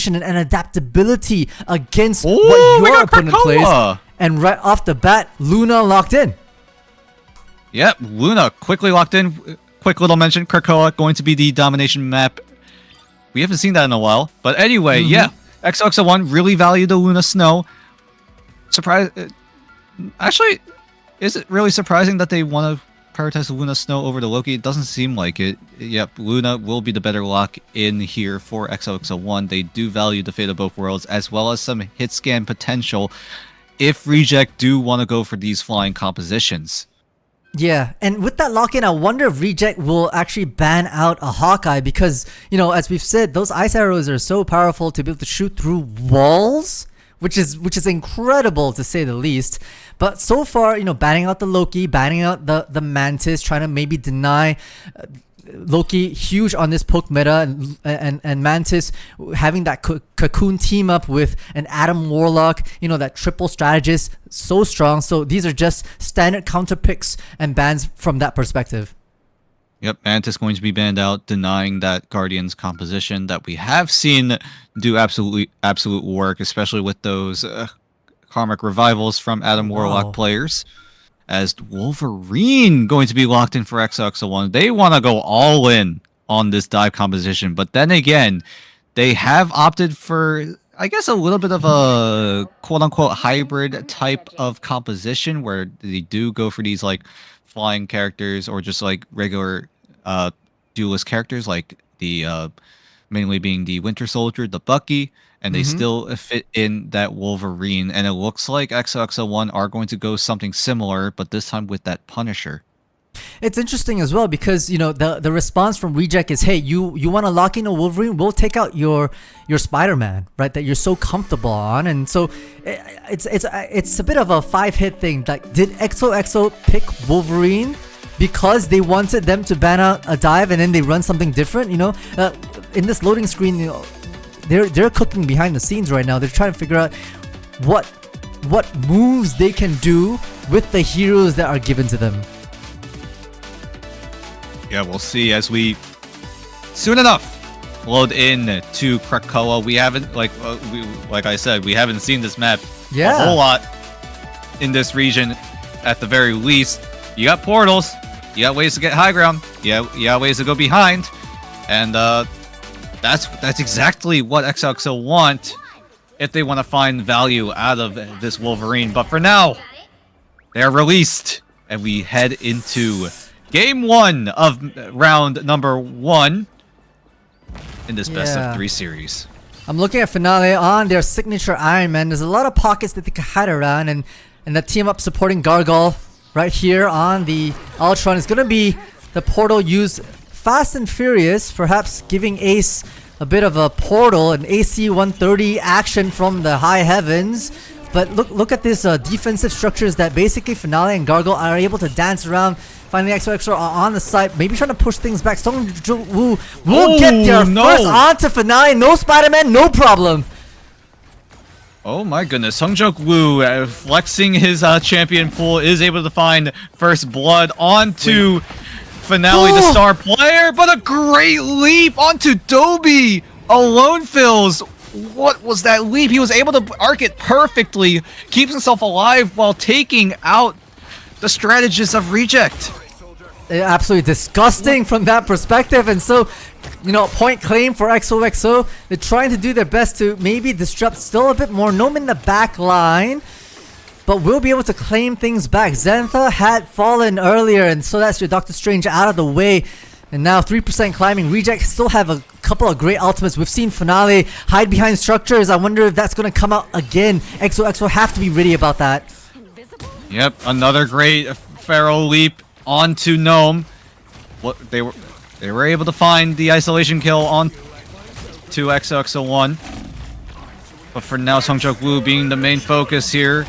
coordination and adaptability against what your opponent plays. And right off the bat, Luna locked in. Yep, Luna quickly locked in. Quick little mention, Krakoa going to be the domination map. We haven't seen that in a while. But anyway, yeah, XOXO01 really valued the Luna Snow. Actually, is it really surprising that they want to prioritize Luna Snow over the Loki? It doesn't seem like it. Yep, Luna will be the better lock in here for XOXO01. They do value the Fate of Both Worlds as well as some hit scan potential if Reject do want to go for these flying compositions. Yeah, and with that lock-in, I wonder if Reject will actually ban out a Hawkeye because, you know, as we've said, those ice arrows are so powerful to be able to shoot through walls, which is incredible to say the least. But so far, you know, banning out the Loki, banning out the Mantis, trying to maybe deny Loki huge on this poke meta, and Mantis having that cocoon team up with an Adam Warlock, you know, that triple strategist, so strong. So these are just standard counter picks and bans from that perspective. Yep, Mantis going to be banned out, denying that Guardian's composition that we have seen do absolute work, especially with those karmic revivals from Adam Warlock players. As Wolverine going to be locked in for XOXO01. They want to go all in on this dive composition, but then again, they have opted for, I guess, a little bit of a quote-unquote hybrid type of composition where they do go for these like flying characters or just like regular duelist characters, like the mainly being the Winter Soldier, the Bucky, and they still fit in that Wolverine. And it looks like XOXO01 are going to go something similar, but this time with that Punisher. It's interesting as well because, you know, the response from Reject is, hey, you want to lock in a Wolverine? We'll take out your Spider-Man, right? That you're so comfortable on. And so it's a bit of a 5-hit thing. Like, did XOXO pick Wolverine because they wanted them to ban out a dive and then they run something different? You know, in this loading screen, you know, they're cooking behind the scenes right now. They're trying to figure out what moves they can do with the heroes that are given to them. Yeah, we'll see as we soon enough load in to Krakoa. We haven't, like I said, we haven't seen this map a whole lot in this region. At the very least, you got portals, you got ways to get high ground, you got ways to go behind, and that's exactly what XOXO want if they want to find value out of this Wolverine. But for now, they're released, and we head into Game 1 of round number 1 in this best of 3 series. I'm looking at Finale on their signature Iron Man. There's a lot of pockets that they can hide around, and the team up supporting Gargoyle right here on the Ultron is going to be the portal used fast and furious, perhaps giving Ace a bit of a portal, an AC-130 action from the high heavens. But look at this defensive structures that basically Finale and Gargoyle are able to dance around. Finally, XOXO are on the side, maybe trying to push things back. Song Woo will get there first onto Finale. No Spider-Man, no problem. Oh my goodness, Sung-Jok Woo flexing his champion pool is able to find first blood onto Finale, the star player, but a great leap onto Dobby. Alone fills. What was that leap? He was able to arc it perfectly, keeps himself alive while taking out the strategist of Reject. Absolutely disgusting from that perspective, and so, you know, point claim for XOXO. They're trying to do their best to maybe disrupt still a bit more. Gnome in the back line, but we'll be able to claim things back. Xantha had fallen earlier, and so that's your Doctor Strange out of the way. And now 3% climbing. Reject still have a couple of great ultimates. We've seen Finale hide behind structures. I wonder if that's going to come out again. XOXO have to be ready about that. Yep, another great Pharaoh leap onto Gnome. What they were able to find the isolation kill on to XOXO01. But for now, Sung-Jok Woo being the main focus here.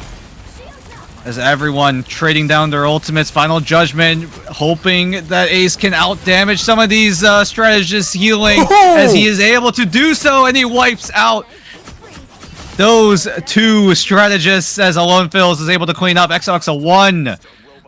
As everyone trading down their ultimates, final judgment, hoping that Ace can out-damage some of these strategists healing as he is able to do so, and he wipes out those two strategists as Alone Fills is able to clean up XOXO01.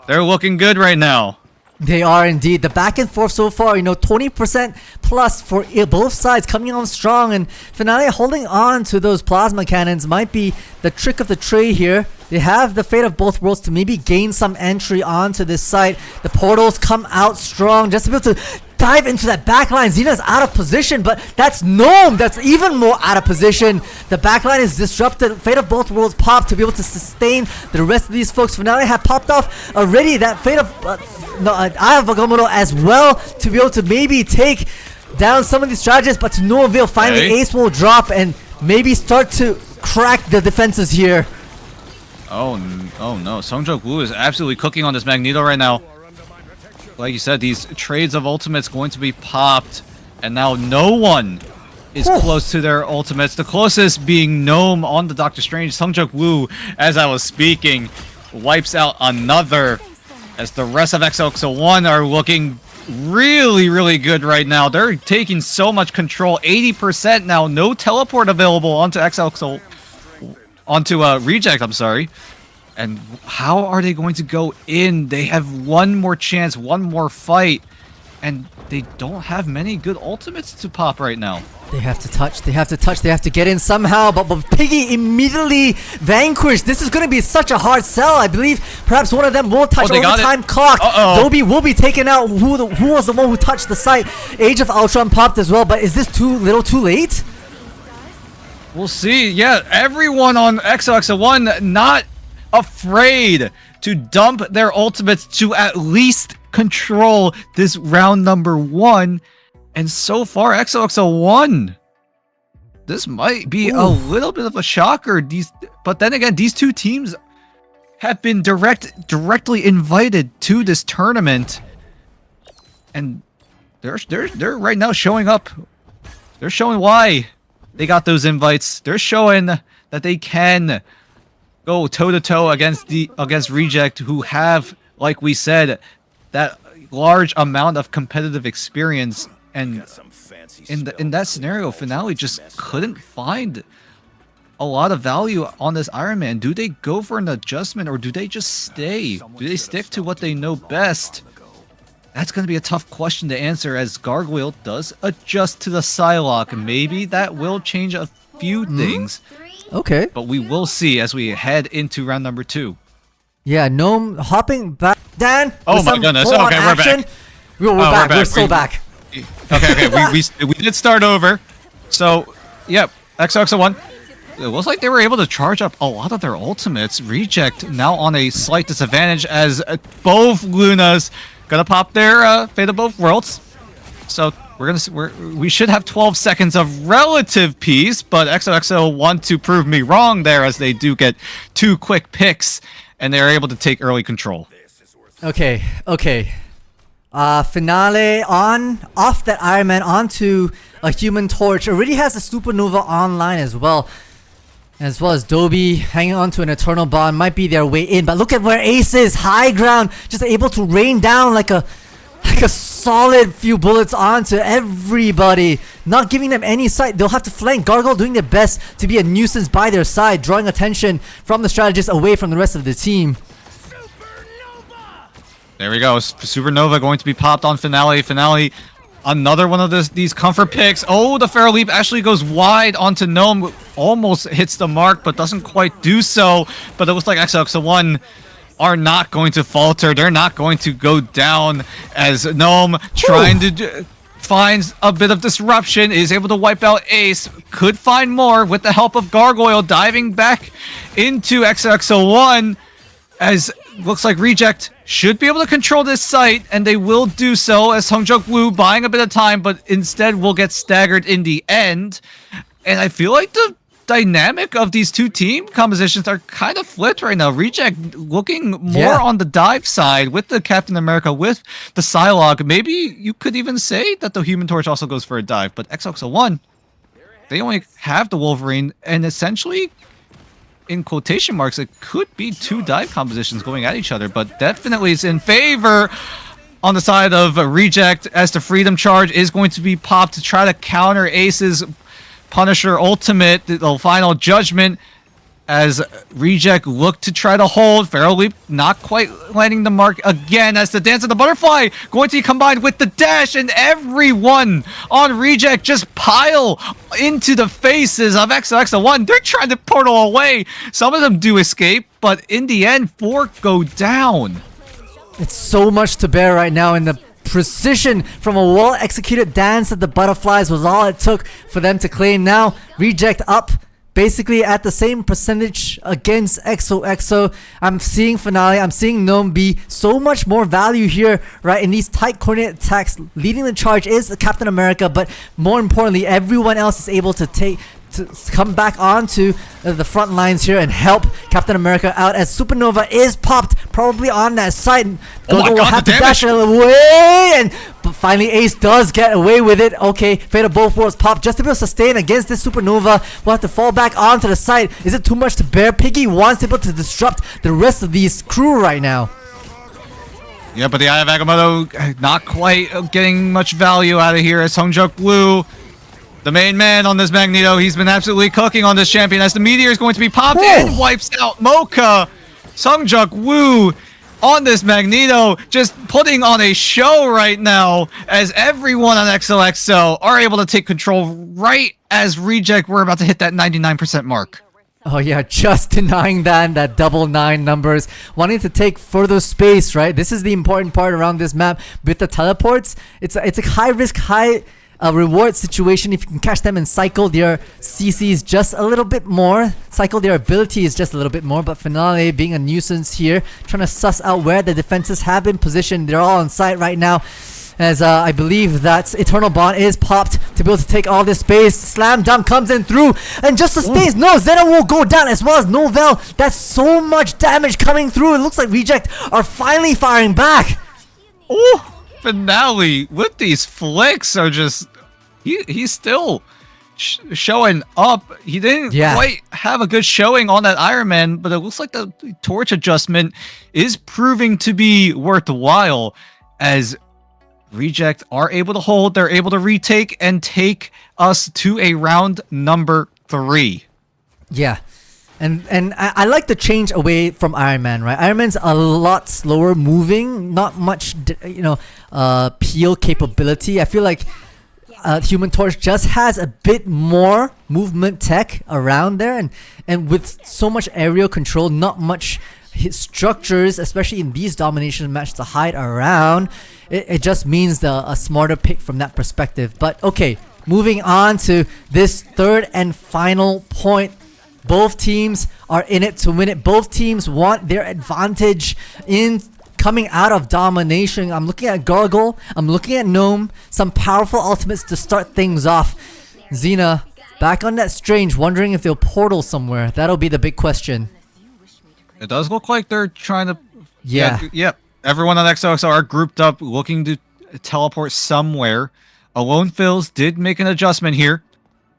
They're looking good right now. They are indeed. The back and forth so far, 20% plus for both sides coming on strong, and Finale holding on to those plasma cannons might be the trick of the trade here. They have the Fate of Both Worlds to maybe gain some entry onto this site. The portals come out strong just to be able to dive into that backline. Xena's out of position, but that's Gnome that's even more out of position. The backline is disrupted. Fate of Both Worlds popped to be able to sustain the rest of these folks. Finale have popped off already. That Fate of Eye of Agamotto as well to be able to maybe take down some of these strategists, but to no avail. Finally, Ace will drop and maybe start to crack the defenses here. Oh no, Songjok Woo is absolutely cooking on this Magneto right now. Like you said, these trades of ultimates going to be popped, and now no one is close to their ultimates. The closest being Gnome on the Doctor Strange. Songjok Woo, as I was speaking, wipes out another, as the rest of XOXO01 are looking really good right now. They're taking so much control. 80% now, no teleport available onto Reject, I'm sorry. And how are they going to go in? They have one more chance, one more fight, and they don't have many good ultimates to pop right now. They have to touch, they have to get in somehow, but Piggy immediately vanquished. This is going to be such a hard sell. I believe perhaps one of them will touch over the time clock. Dobie will be taken out. Who was the one who touched the site? Age of Ultron popped as well, but is this too late? We'll see. Yeah, everyone on XOXO01 not afraid to dump their ultimates to at least control this round number 1. And so far, XOXO01, this might be a little bit of a shocker. But then again, these two teams have been directly invited to this tournament, and they're right now showing up. They're showing why they got those invites. They're showing that they can go toe-to-toe against Reject, who have, like we said, that large amount of competitive experience. And in that scenario, Finale just couldn't find a lot of value on this Iron Man. Do they go for an adjustment, or do they just stay? Do they stick to what they know best? That's going to be a tough question to answer, as Gargoyle does adjust to the Psylocke. Maybe that will change a few things. Okay. But we will see as we head into round number 2. Yeah, Gnome hopping back. Dan! Oh my goodness. Okay, we're back. We're back. We're still back. Okay, we did start over. So, yep, XOXO01. It looks like they were able to charge up a lot of their ultimates. Reject now on a slight disadvantage, as both Lunas gonna pop their Fate of Both Worlds. So we should have 12 seconds of relative peace, but XOXO want to prove me wrong there, as they do get 2 quick picks and they're able to take early control. Okay. Finale off that Iron Man onto a Human Torch. Already has a Supernova online as well as Dobie hanging on to an Eternal Bond. Might be their way in, but look at where Ace is. High ground, just able to rain down like a solid few bullets onto everybody, not giving them any sight. They'll have to flank. Gargoyle doing their best to be a nuisance by their side, drawing attention from the strategist away from the rest of the team. There we go. Supernova going to be popped on Finale. Finale, another one of these comfort picks. Oh, the Pharaoh Leap actually goes wide onto Gnome. Almost hits the mark, but doesn't quite do so. But it looks like XOXO01 are not going to falter. They're not going to go down, as Gnome trying to finds a bit of disruption, is able to wipe out Ace. Could find more with the help of Gargoyle diving back into XOXO01, as looks like Reject should be able to control this site, and they will do so, as Songjok Woo buying a bit of time, but instead will get staggered in the end. And I feel like the dynamic of these two team compositions are kind of flipped right now. Reject looking more on the dive side with the Captain America, with the Psylocke. Maybe you could even say that the Human Torch also goes for a dive, but XOXO01, they only have the Wolverine, and essentially, in quotation marks, it could be 2 dive compositions going at each other, but definitely it's in favor on the side of Reject, as the Freedom Charge is going to be popped to try to counter Ace's Punisher ultimate, the final judgment, as Reject look to try to hold. Pharaoh Leap not quite landing the mark again as the Dance of the Butterfly going to be combined with the dash, and everyone on Reject just pile into the faces of XOXO01. They're trying to portal away. Some of them do escape, but in the end, 4 go down. It's so much to bear right now, and the precision from a well-executed Dance of the Butterflies was all it took for them to claim. Now, Reject up basically at the same percentage against XOXO. I'm seeing Finale, I'm seeing Gnome be so much more value here, right? In these tight coordinate attacks, leading the charge is Captain America, but more importantly, everyone else is able to come back onto the front lines here and help Captain America out as Supernova is popped probably on that side. Oh will have to dash away, but finally Ace does get away with it. Okay, Fate of Both Worlds pop just to be able to sustain against this Supernova. We'll have to fall back onto the side. Is it too much to bear? Piggy wants to be able to disrupt the rest of these crew right now. Yeah, but the Eye of Agamotto not quite getting much value out of here as Songjok Woo, the main man on this Magneto, he's been absolutely cooking on this champion as the Meteor is going to be popped and wipes out Mocha. Songjok Woo on this Magneto just putting on a show right now as everyone on XOXO are able to take control right as Reject we're about to hit that 99% mark. Oh yeah, just denying that double 9 numbers, wanting to take further space, right? This is the important part around this map with the teleports. It's a high risk, high reward situation. If you can catch them and cycle their CCs just a little bit more, cycle their abilities just a little bit more. But Finale being a nuisance here, trying to suss out where the defenses have been positioned. They're all on site right now, as I believe that Eternal Bond is popped to be able to take all this space. Slam Dunk comes in through, and just the space. No, Zeno will go down as well as Novel. That's so much damage coming through. It looks like Reject are finally firing back. Ooh, Finale with these flicks are just he's still showing up. He didn't quite have a good showing on that Iron Man, but it looks like the torch adjustment is proving to be worthwhile as Reject are able to hold. They're able to retake and take us to a round number 3. Yeah. And I like the change away from Iron Man, right? Iron Man's a lot slower moving, not much, peel capability. I feel like Human Torch just has a bit more movement tech around there, and with so much aerial control, not much structures, especially in these domination matches, to hide around. It just means a smarter pick from that perspective. But okay, moving on to this third and final point. Both teams are in it to win it. Both teams want their advantage in coming out of domination. I'm looking at Gargoyle, I'm looking at Gnome, some powerful ultimates to start things off. Xena back on that Strange, wondering if they'll portal somewhere. That'll be the big question. It does look like they're trying to... Yeah. Everyone on XOXO are grouped up, looking to teleport somewhere. Alone Phils did make an adjustment here.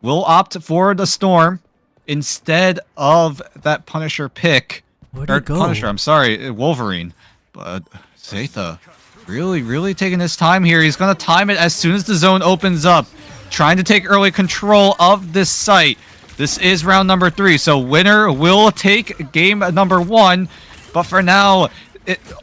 Will opt for the Storm instead of that Punisher pick. Where'd he go? Punisher, I'm sorry, Wolverine. But Zatha really taking his time here. He's going to time it as soon as the zone opens up. Trying to take early control of this site. This is round number 3, so winner will take game number 1. But for now,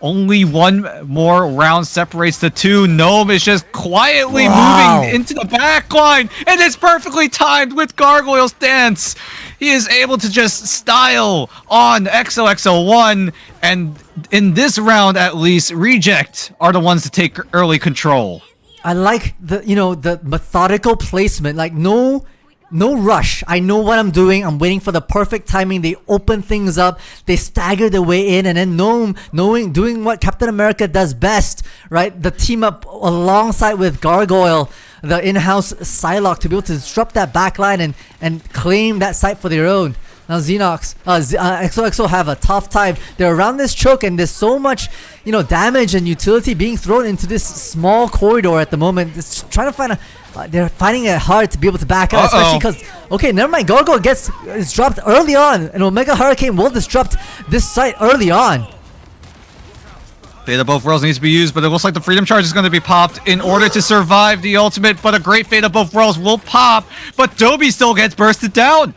only one more round separates the two. Gnome is just quietly moving into the back line, and it's perfectly timed with Gargoyle's dance. He is able to just style on XOXO01, and in this round at least, Reject are the ones to take early control. I like the methodical placement, like no rush. I know what I'm doing. I'm waiting for the perfect timing. They open things up. They stagger their way in, and then Gnome doing what Captain America does best, right? The team up alongside with Gargoyle, the in-house Psylocke, to be able to disrupt that backline and claim that site for their own. Now XOXO have a tough time. They're around this choke, and there's so much, damage and utility being thrown into this small corridor at the moment. It's trying to find they're finding it hard to be able to back out, especially because never mind. Gargoyle is dropped early on, and Omega Hurricane will disrupt this site early on. Fate of both worlds needs to be used, but it looks like the freedom charge is going to be popped in order to survive the ultimate, but a great fate of both worlds will pop, but Dobie still gets bursted down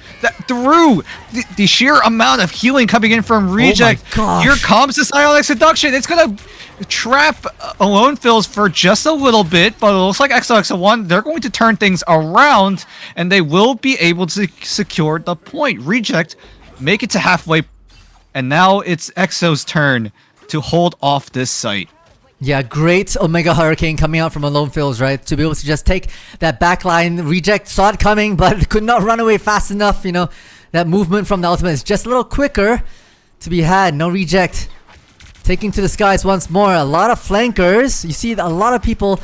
through the sheer amount of healing coming in from Reject. Oh my gosh. Here comes the Psionic Seduction. It's going to trap Alone Fills for just a little bit, but it looks like XOXO01, they're going to turn things around, and they will be able to secure the point. Reject make it to halfway, and now it's EXO's turn to hold off this site. Yeah, great Omega Hurricane coming out from Alone Fills, right? To be able to just take that backline. Reject saw it coming, but could not run away fast enough. You know, that movement from the ultimate is just a little quicker to be had. No Reject taking to the skies once more. A lot of flankers. You see a lot of people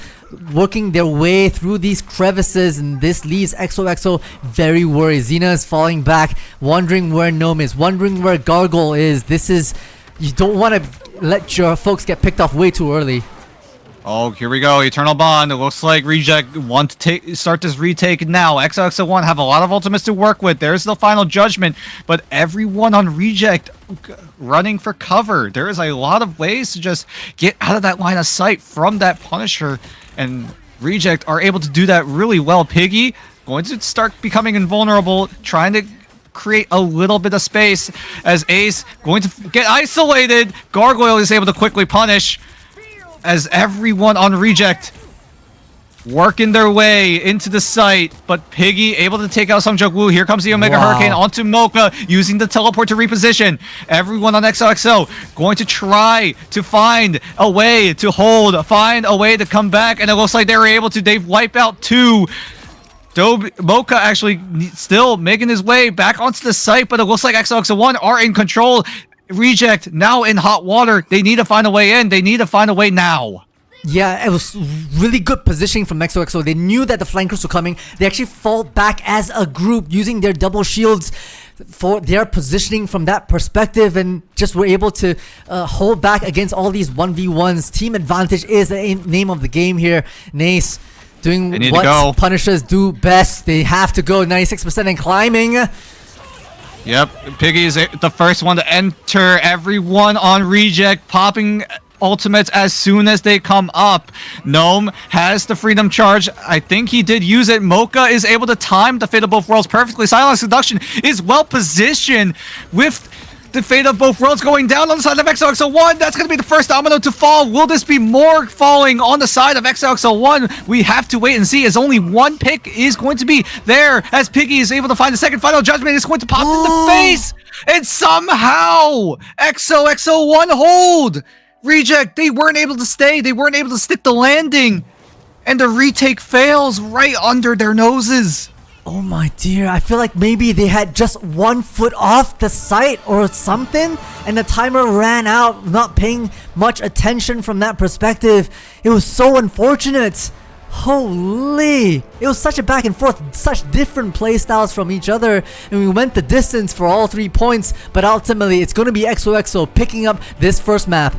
working their way through these crevices, and this leaves XOXO very worried. Xena is falling back, wondering where Gnome is, wondering where Gargoyle is. This is... You don't want to let your folks get picked off way too early. Oh, here we go. Eternal Bond. It looks like Reject want to start this retake now. XOXO01 have a lot of ultimates to work with. There's the final judgment, but everyone on Reject running for cover. There is a lot of ways to just get out of that line of sight from that Punisher, and Reject are able to do that really well. Piggy going to start becoming invulnerable, trying to create a little bit of space as Ace going to get isolated. Gargoyle is able to quickly punish as everyone on Reject working their way into the site, but Piggy able to take out Sung Jung Woo. Here comes the Omega Hurricane onto Mocha, using the teleport to reposition. Everyone on XOXO going to try to find a way to hold, find a way to come back, and it looks like they were able to. They've wiped out two. Mocha actually still making his way back onto the site, but it looks like XOXO01 are in control. Reject now in hot water. They need to find a way in. They need to find a way now. Yeah, it was really good positioning from XOXO. They knew that the flankers were coming. They actually fall back as a group using their double shields for their positioning from that perspective, and just were able to hold back against all these 1v1s. Team advantage is the name of the game here. Nace doing what Punishers do best. They have to go 96% and climbing. Yep, Piggy is the first one to enter. Everyone on Reject popping ultimates as soon as they come up. Gnome has the freedom charge. I think he did use it. Mocha is able to time the Fate of Both Worlds perfectly. Silent Seduction is well positioned with the Fate of Both Worlds going down on the side of XOXO01. That's going to be the first domino to fall. Will this be more falling on the side of XOXO01? We have to wait and see, as only one pick is going to be there, as Piggy is able to find the second final judgment. It's going to pop in the face, and somehow XOXO1 hold. Reject, they weren't able to stay. They weren't able to stick the landing, and the retake fails right under their noses. Oh my dear, I feel like maybe they had just 1 foot off the site or something, and the timer ran out, not paying much attention from that perspective. It was so unfortunate. Holy, it was such a back and forth, such different play styles from each other, and we went the distance for all 3 points, but ultimately it's going to be XOXO picking up this first map.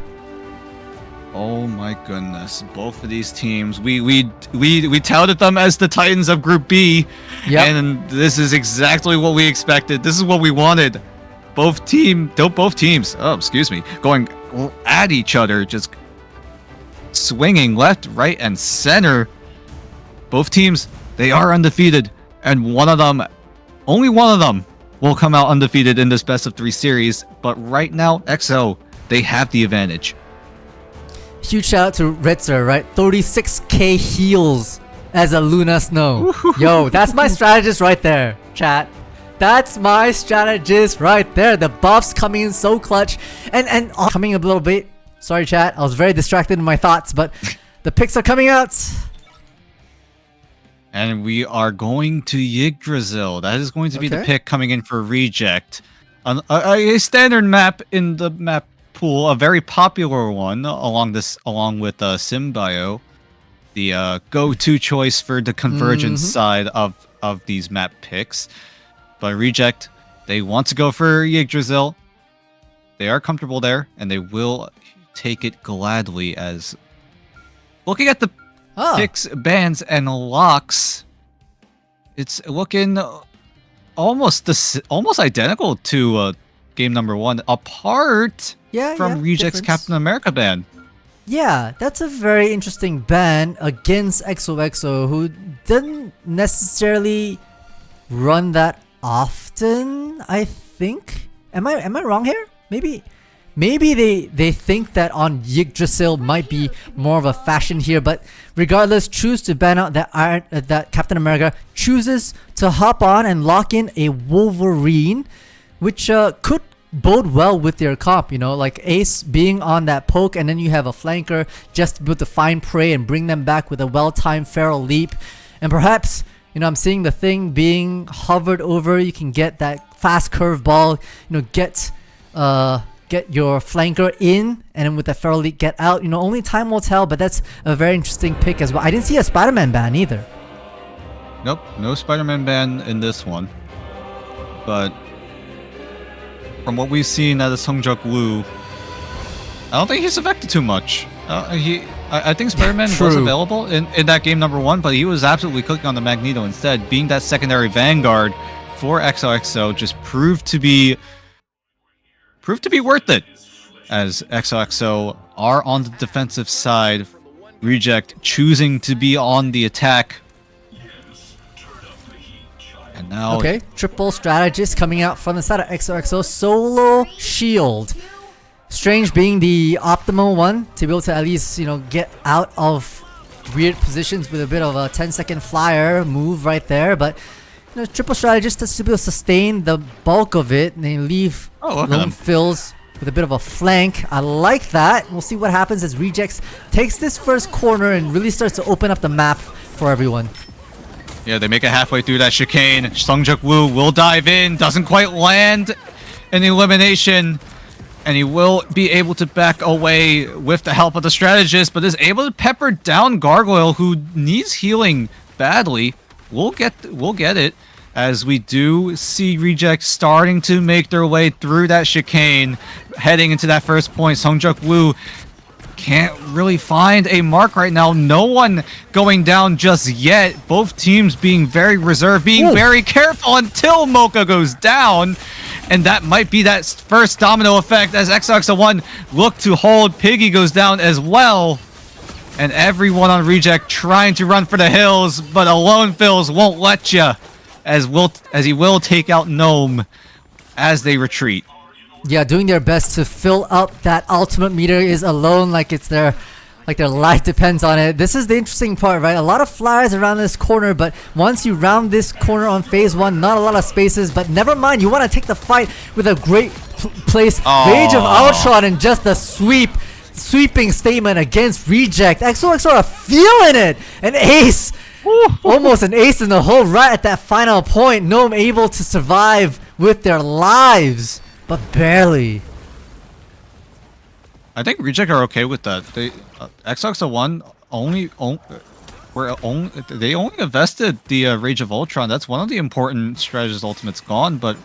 Oh my goodness! Both of these teams, we touted them as the Titans of Group B, and this is exactly what we expected. This is what we wanted. Both teams. Oh, excuse me, going at each other, just swinging left, right, and center. Both teams, they are undefeated, and only one of them, will come out undefeated in this best of 3 series. But right now, XO, they have the advantage. Huge shout out to Retzer, right? 36k heals as a Luna Snow. Yo, that's my strategist right there, chat. That's my strategist right there. The buffs coming in so clutch, and coming a little bit. Sorry, chat. I was very distracted in my thoughts, but the picks are coming out. And we are going to Yggdrasil. That is going to be the pick coming in for Reject. A standard map in the map pool, a very popular one along with Symbio, the go-to choice for the convergence side of these map picks. But Reject, they want to go for Yggdrasil. They are comfortable there, and they will take it gladly. As looking at the picks, bans, and locks, it's looking almost identical to game number 1, apart from Reject's difference. Captain America ban. Yeah, that's a very interesting ban against XOXO, who didn't necessarily run that often, I think. Am I wrong here? Maybe they think that on Yggdrasil might be more of a fashion here, but regardless, choose to ban out that Captain America chooses to hop on and lock in a Wolverine, which could bode well with your comp, you know, like Ace being on that poke, and then you have a flanker just to be able to find prey and bring them back with a well-timed feral leap. And perhaps, you know, I'm seeing the thing being hovered over. You can get that fast curveball, you know, get your flanker in, and then with the feral leap get out. You know, only time will tell, but that's a very interesting pick as well. I didn't see a Spider-Man ban either. Nope, no Spider-Man ban in this one. But from what we've seen out of Sungjuk-woo, I don't think he's affected too much. I think Spider-Man was available in that game number 1, but he was absolutely cooking on the Magneto instead. Being that secondary vanguard for XOXO just proved to be worth it, as XOXO are on the defensive side, Reject choosing to be on the attack. And now, okay, triple strategist coming out from the side of XOXO, solo shield. Strange being the optimal one to be able to at least, you know, get out of weird positions with a bit of a 10-second flyer move right there, but you know, triple strategist just to be able to sustain the bulk of it and then leave lone fills with a bit of a flank. I like that. We'll see what happens as Rejects takes this first corner and really starts to open up the map for everyone. Yeah, they make it halfway through that chicane. Sungjuk-woo will dive in, doesn't quite land an elimination, and he will be able to back away with the help of the strategist, but is able to pepper down Gargoyle, who needs healing badly. We'll get it, as we do see Reject starting to make their way through that chicane, heading into that first point. Sungjuk-woo can't really find a mark right now. No one going down just yet. Both teams being very reserved, being very careful until Mocha goes down. And that might be that first domino effect as XOXO01 look to hold. Piggy goes down as well. And everyone on Reject trying to run for the hills, but Alone Fills won't let ya, as he will take out Gnome as they retreat. Yeah, doing their best to fill up that ultimate meter is Alone like it's their life depends on it. This is the interesting part, right? A lot of flyers around this corner, but once you round this corner on phase 1, not a lot of spaces, but never mind, you want to take the fight with a great place. Rage of Ultron and just a sweeping statement against Reject. XOXO are feeling it! An ace! Almost an ace in the hole right at that final point. Gnome able to survive with their lives, but barely. I think Reject are okay with that. They XOXO01 they only invested the Rage of Ultron. That's one of the important strategist ultimates gone. But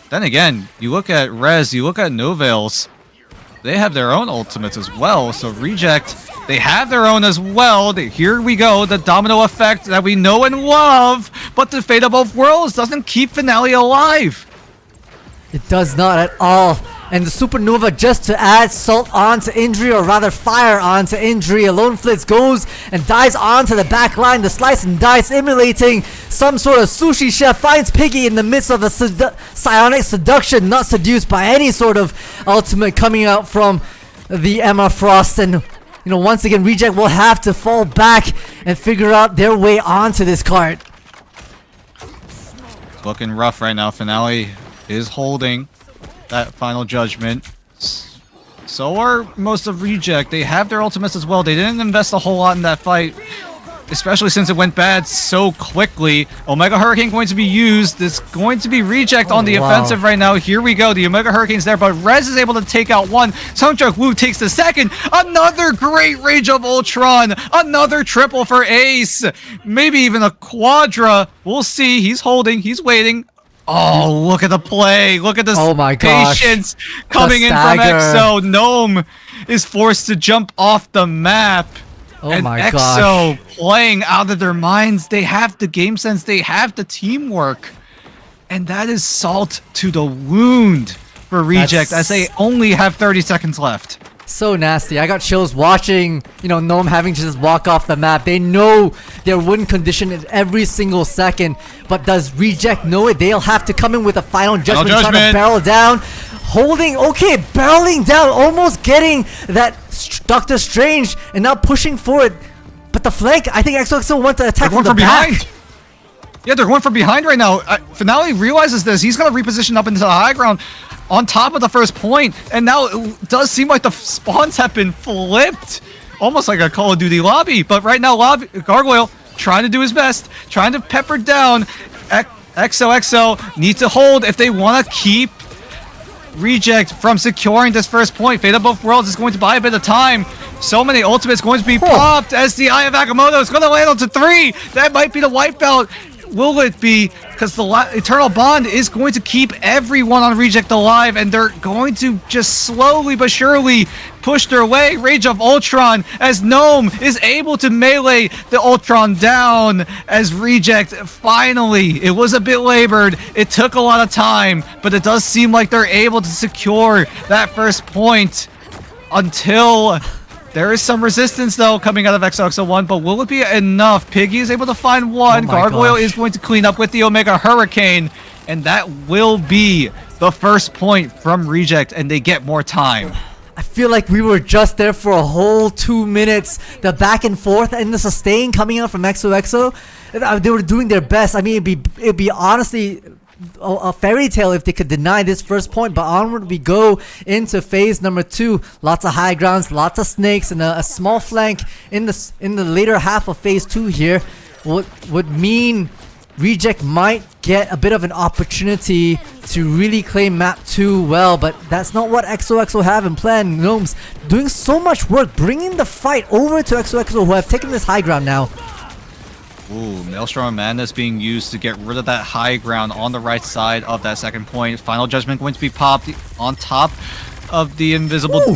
then again, you look at Rez, you look at Novales, they have their own ultimates as well. So Reject, they have their own as well. Here we go, the domino effect that we know and love. But the Fate of Both Worlds doesn't keep Finale alive. It does not at all. And the Supernova just to add salt onto injury, or rather fire onto injury. Alone Flitz goes and dives onto the back line. The slice and dice emulating some sort of sushi chef finds Piggy in the midst of a psionic seduction, not seduced by any sort of ultimate coming out from the Emma Frost. And you know, once again, Reject will have to fall back and figure out their way onto this cart. It's looking rough right now. Finale is holding that final judgment. So are most of Reject. They have their ultimates as well. They didn't invest a whole lot in that fight, especially since it went bad so quickly. Omega Hurricane going to be used. It's going to be Reject on the offensive right now. Here we go. The Omega Hurricane's there, but Rez is able to take out one. Sungjuk-woo takes the second. Another great Rage of Ultron. Another triple for Ace. Maybe even a quadra. We'll see. He's holding. He's waiting. Oh, look at the play. Look at this patience coming in from EXO. Gnome is forced to jump off the map. And EXO playing out of their minds. They have the game sense. They have the teamwork. And that is salt to the wound for Reject as they only have 30 seconds left. So nasty. I got chills watching, Gnome having to just walk off the map. They know their win condition in every single second. But does Reject know it? They'll have to come in with a final judgment. Trying to barrel down. Barreling down. Almost getting that Doctor Strange and now pushing forward. But the flank, I think XOXO wants to attack from the back. Yeah, they're going from behind right now. Finale realizes this. He's going to reposition up into the high ground on top of the first point. And now it does seem like the spawns have been flipped. Almost like a Call of Duty lobby. But right now, Gargoyle trying to do his best. Trying to pepper down. XOXO needs to hold if they want to keep Reject from securing this first point. Fate of Both Worlds is going to buy a bit of time. So many ultimates going to be popped as the Eye of Agamotto is going to land onto 3. That might be the wipeout. Will it be? Because the Eternal Bond is going to keep everyone on Reject alive, and they're going to just slowly but surely push their way. Rage of Ultron as Gnome is able to melee the Ultron down as Reject finally, it was a bit labored, it took a lot of time, but it does seem like they're able to secure that first point until... There is some resistance, though, coming out of XOXO01, but will it be enough? Piggy is able to find one. Gargoyle is going to clean up with the Omega Hurricane, and that will be the first point from Reject, and they get more time. I feel like we were just there for a whole 2 minutes. The back and forth and the sustain coming out from XOXO, they were doing their best. I mean, it'd be honestly... a fairy tale if they could deny this first point, but onward we go into phase number 2. Lots of high grounds, lots of snakes, and a small flank in the later half of phase 2 here would mean Reject might get a bit of an opportunity to really claim map 2 well, but that's not what XOXO have in plan. Gnomes doing so much work, bringing the fight over to XOXO, who have taken this high ground now. Ooh, Maelstrom and Madness being used to get rid of that high ground on the right side of that second point. Final Judgment going to be popped on top of the invisible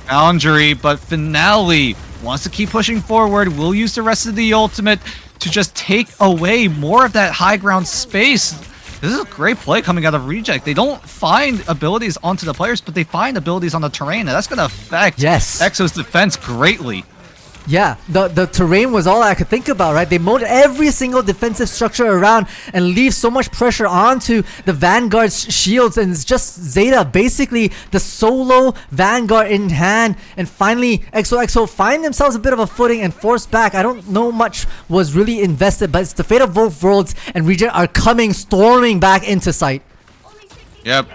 boundary, but Finale wants to keep pushing forward. Will use the rest of the ultimate to just take away more of that high ground space. This is a great play coming out of Reject. They don't find abilities onto the players, but they find abilities on the terrain, and that's going to affect EXO's defense greatly. Yeah, the terrain was all I could think about, right? They mowed every single defensive structure around and leave so much pressure onto the Vanguard's shields, and it's just Zeta, basically the solo Vanguard in hand, and finally XOXO find themselves a bit of a footing and force back. I don't know much was really invested, but it's the Fate of Both Worlds, and Reject are storming back into sight. Yep.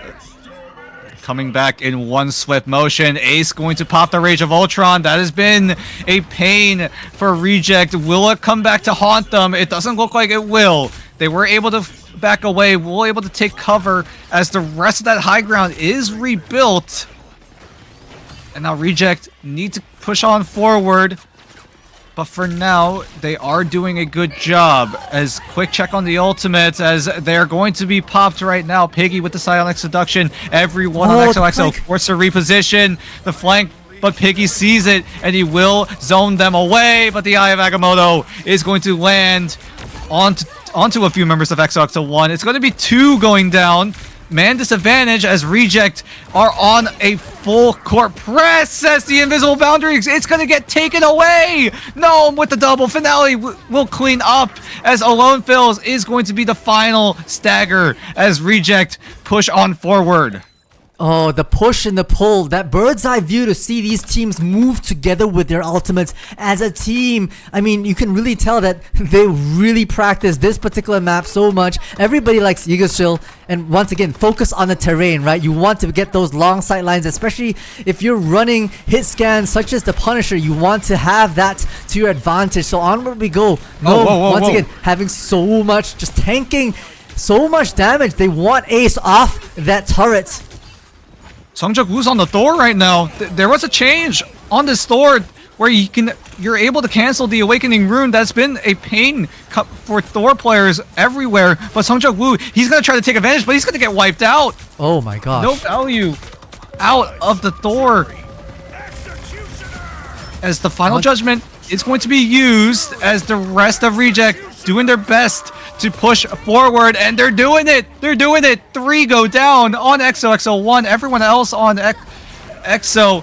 Coming back in one swift motion. Ace going to pop the Rage of Ultron. That has been a pain for Reject. Will it come back to haunt them? It doesn't look like it will. They were able to back away. Will able to take cover as the rest of that high ground is rebuilt. And now Reject need to push on forward. But for now, they are doing a good job. As quick check on the ultimates, as they're going to be popped right now. Piggy with the Psionic Seduction. Everyone on XOXO forced to reposition the flank, but Piggy sees it, and he will zone them away. But the Eye of Agamotto is going to land onto a few members of XOXO01. It's going to be 2 going down. Man disadvantage as Reject are on a full court press as the invisible boundary, it's going to get taken away. Gnome with the double. Finale will clean up as Alone Fills is going to be the final stagger as Reject push on forward. Oh, the push and the pull, that bird's eye view to see these teams move together with their ultimates as a team. I mean, you can really tell that they really practice this particular map so much. Everybody likes Yggdrasil, and once again, focus on the terrain, right? You want to get those long sight lines, especially if you're running hit scans such as the Punisher. You want to have that to your advantage. So onward we go. Once again, having so much, just tanking so much damage. They want Ace off that turret. Songjok Woo's on the Thor right now. There was a change on this Thor where you're able to cancel the Awakening Rune. That's been a pain for Thor players everywhere. But Songjok Woo, he's going to try to take advantage, but he's going to get wiped out. Oh my gosh. No value out of the Thor. As the final judgment is going to be used as the rest of Reject doing their best to push forward, and they're doing it. They're doing it. 3 go down on XOXO01. Everyone else on EXO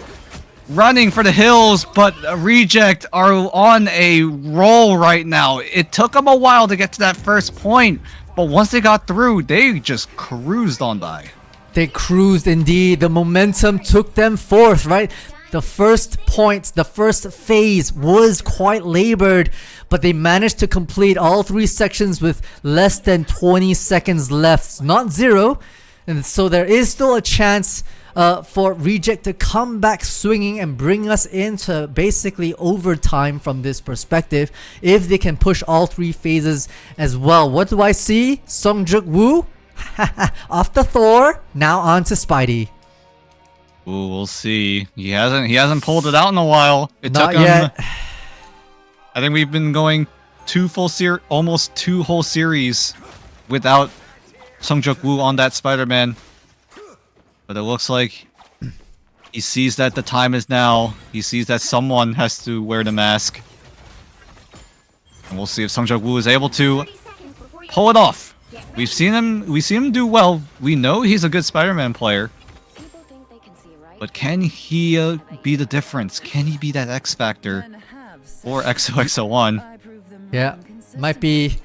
running for the hills, but Reject are on a roll right now. It took them a while to get to that first point, but once they got through, they just cruised on by. They cruised indeed. The momentum took them forth, right? The first point, the first phase was quite labored, but they managed to complete all 3 sections with less than 20 seconds left. Not 0. And so there is still a chance for Reject to come back swinging and bring us into basically overtime from this perspective if they can push all 3 phases as well. What do I see? Sungjuk Woo off the Thor, now on to Spidey. Ooh, we'll see. He hasn't pulled it out in a while. It Not took him. yet. I think we've been going almost 2 whole series without Sungjuk Woo on that Spider-Man. But it looks like he sees that the time is now. He sees that someone has to wear the mask. And we'll see if Sungjuk Woo is able to pull it off. We've seen him do well. We know he's a good Spider-Man player. But can he be the difference? Can he be that X factor for XOXO01? Yeah, might be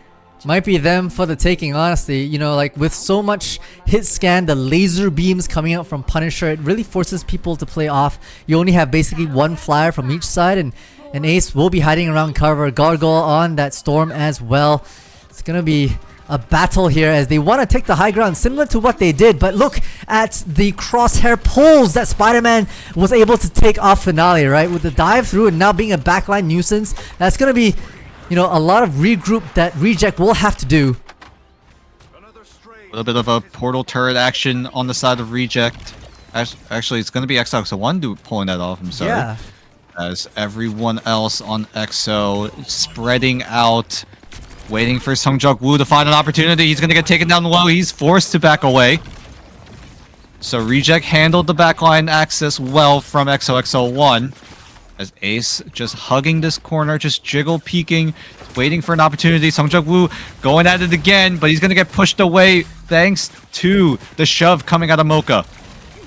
them for the taking, honestly. You know, like with so much hit scan, the laser beams coming out from Punisher, it really forces people to play off. You only have basically 1 flyer from each side, and Ace will be hiding around cover. Gargoyle on that Storm as well. It's gonna be a battle here as they want to take the high ground, similar to what they did. But look at the crosshair pulls that Spider-Man was able to take off Finale, right? With the dive through and now being a backline nuisance, that's gonna be, you know, a lot of regroup that Reject will have to do. A little bit of a portal turret action on the side of Reject. Actually, it's going to be XOXO01 pulling that off, I'm sorry. Yeah. As everyone else on XO spreading out, waiting for Sungjuk Woo to find an opportunity. He's going to get taken down low. He's forced to back away. So Reject handled the backline access well from XOXO01. As Ace just hugging this corner, just jiggle peeking, waiting for an opportunity. Sungjuk Woo going at it again, but he's going to get pushed away thanks to the shove coming out of Mocha.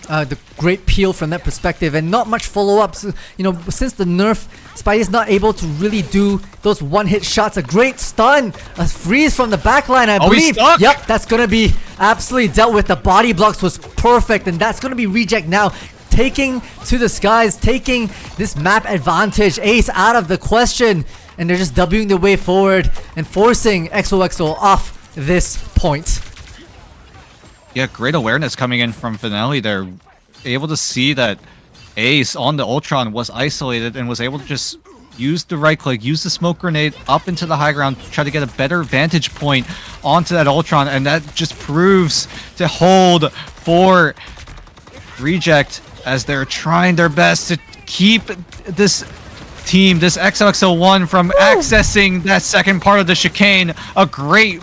The great peel from that perspective, and not much follow-ups. You know, since the nerf, Spidey's not able to really do those one-hit shots. A great stun, a freeze from the backline, I believe. He's stuck. Yep, that's gonna be absolutely dealt with. The body blocks was perfect, and that's gonna be Reject now, taking to the skies, taking this map advantage. Ace out of the question, and they're just Wing their way forward and forcing XOXO off this point. Yeah, great awareness coming in from Finale. They're able to see that Ace on the Ultron was isolated and was able to just use the right click, use the smoke grenade up into the high ground, try to get a better vantage point onto that Ultron, and that just proves to hold for Reject as they're trying their best to keep this team, this XOXO01, from accessing that second part of the chicane. A great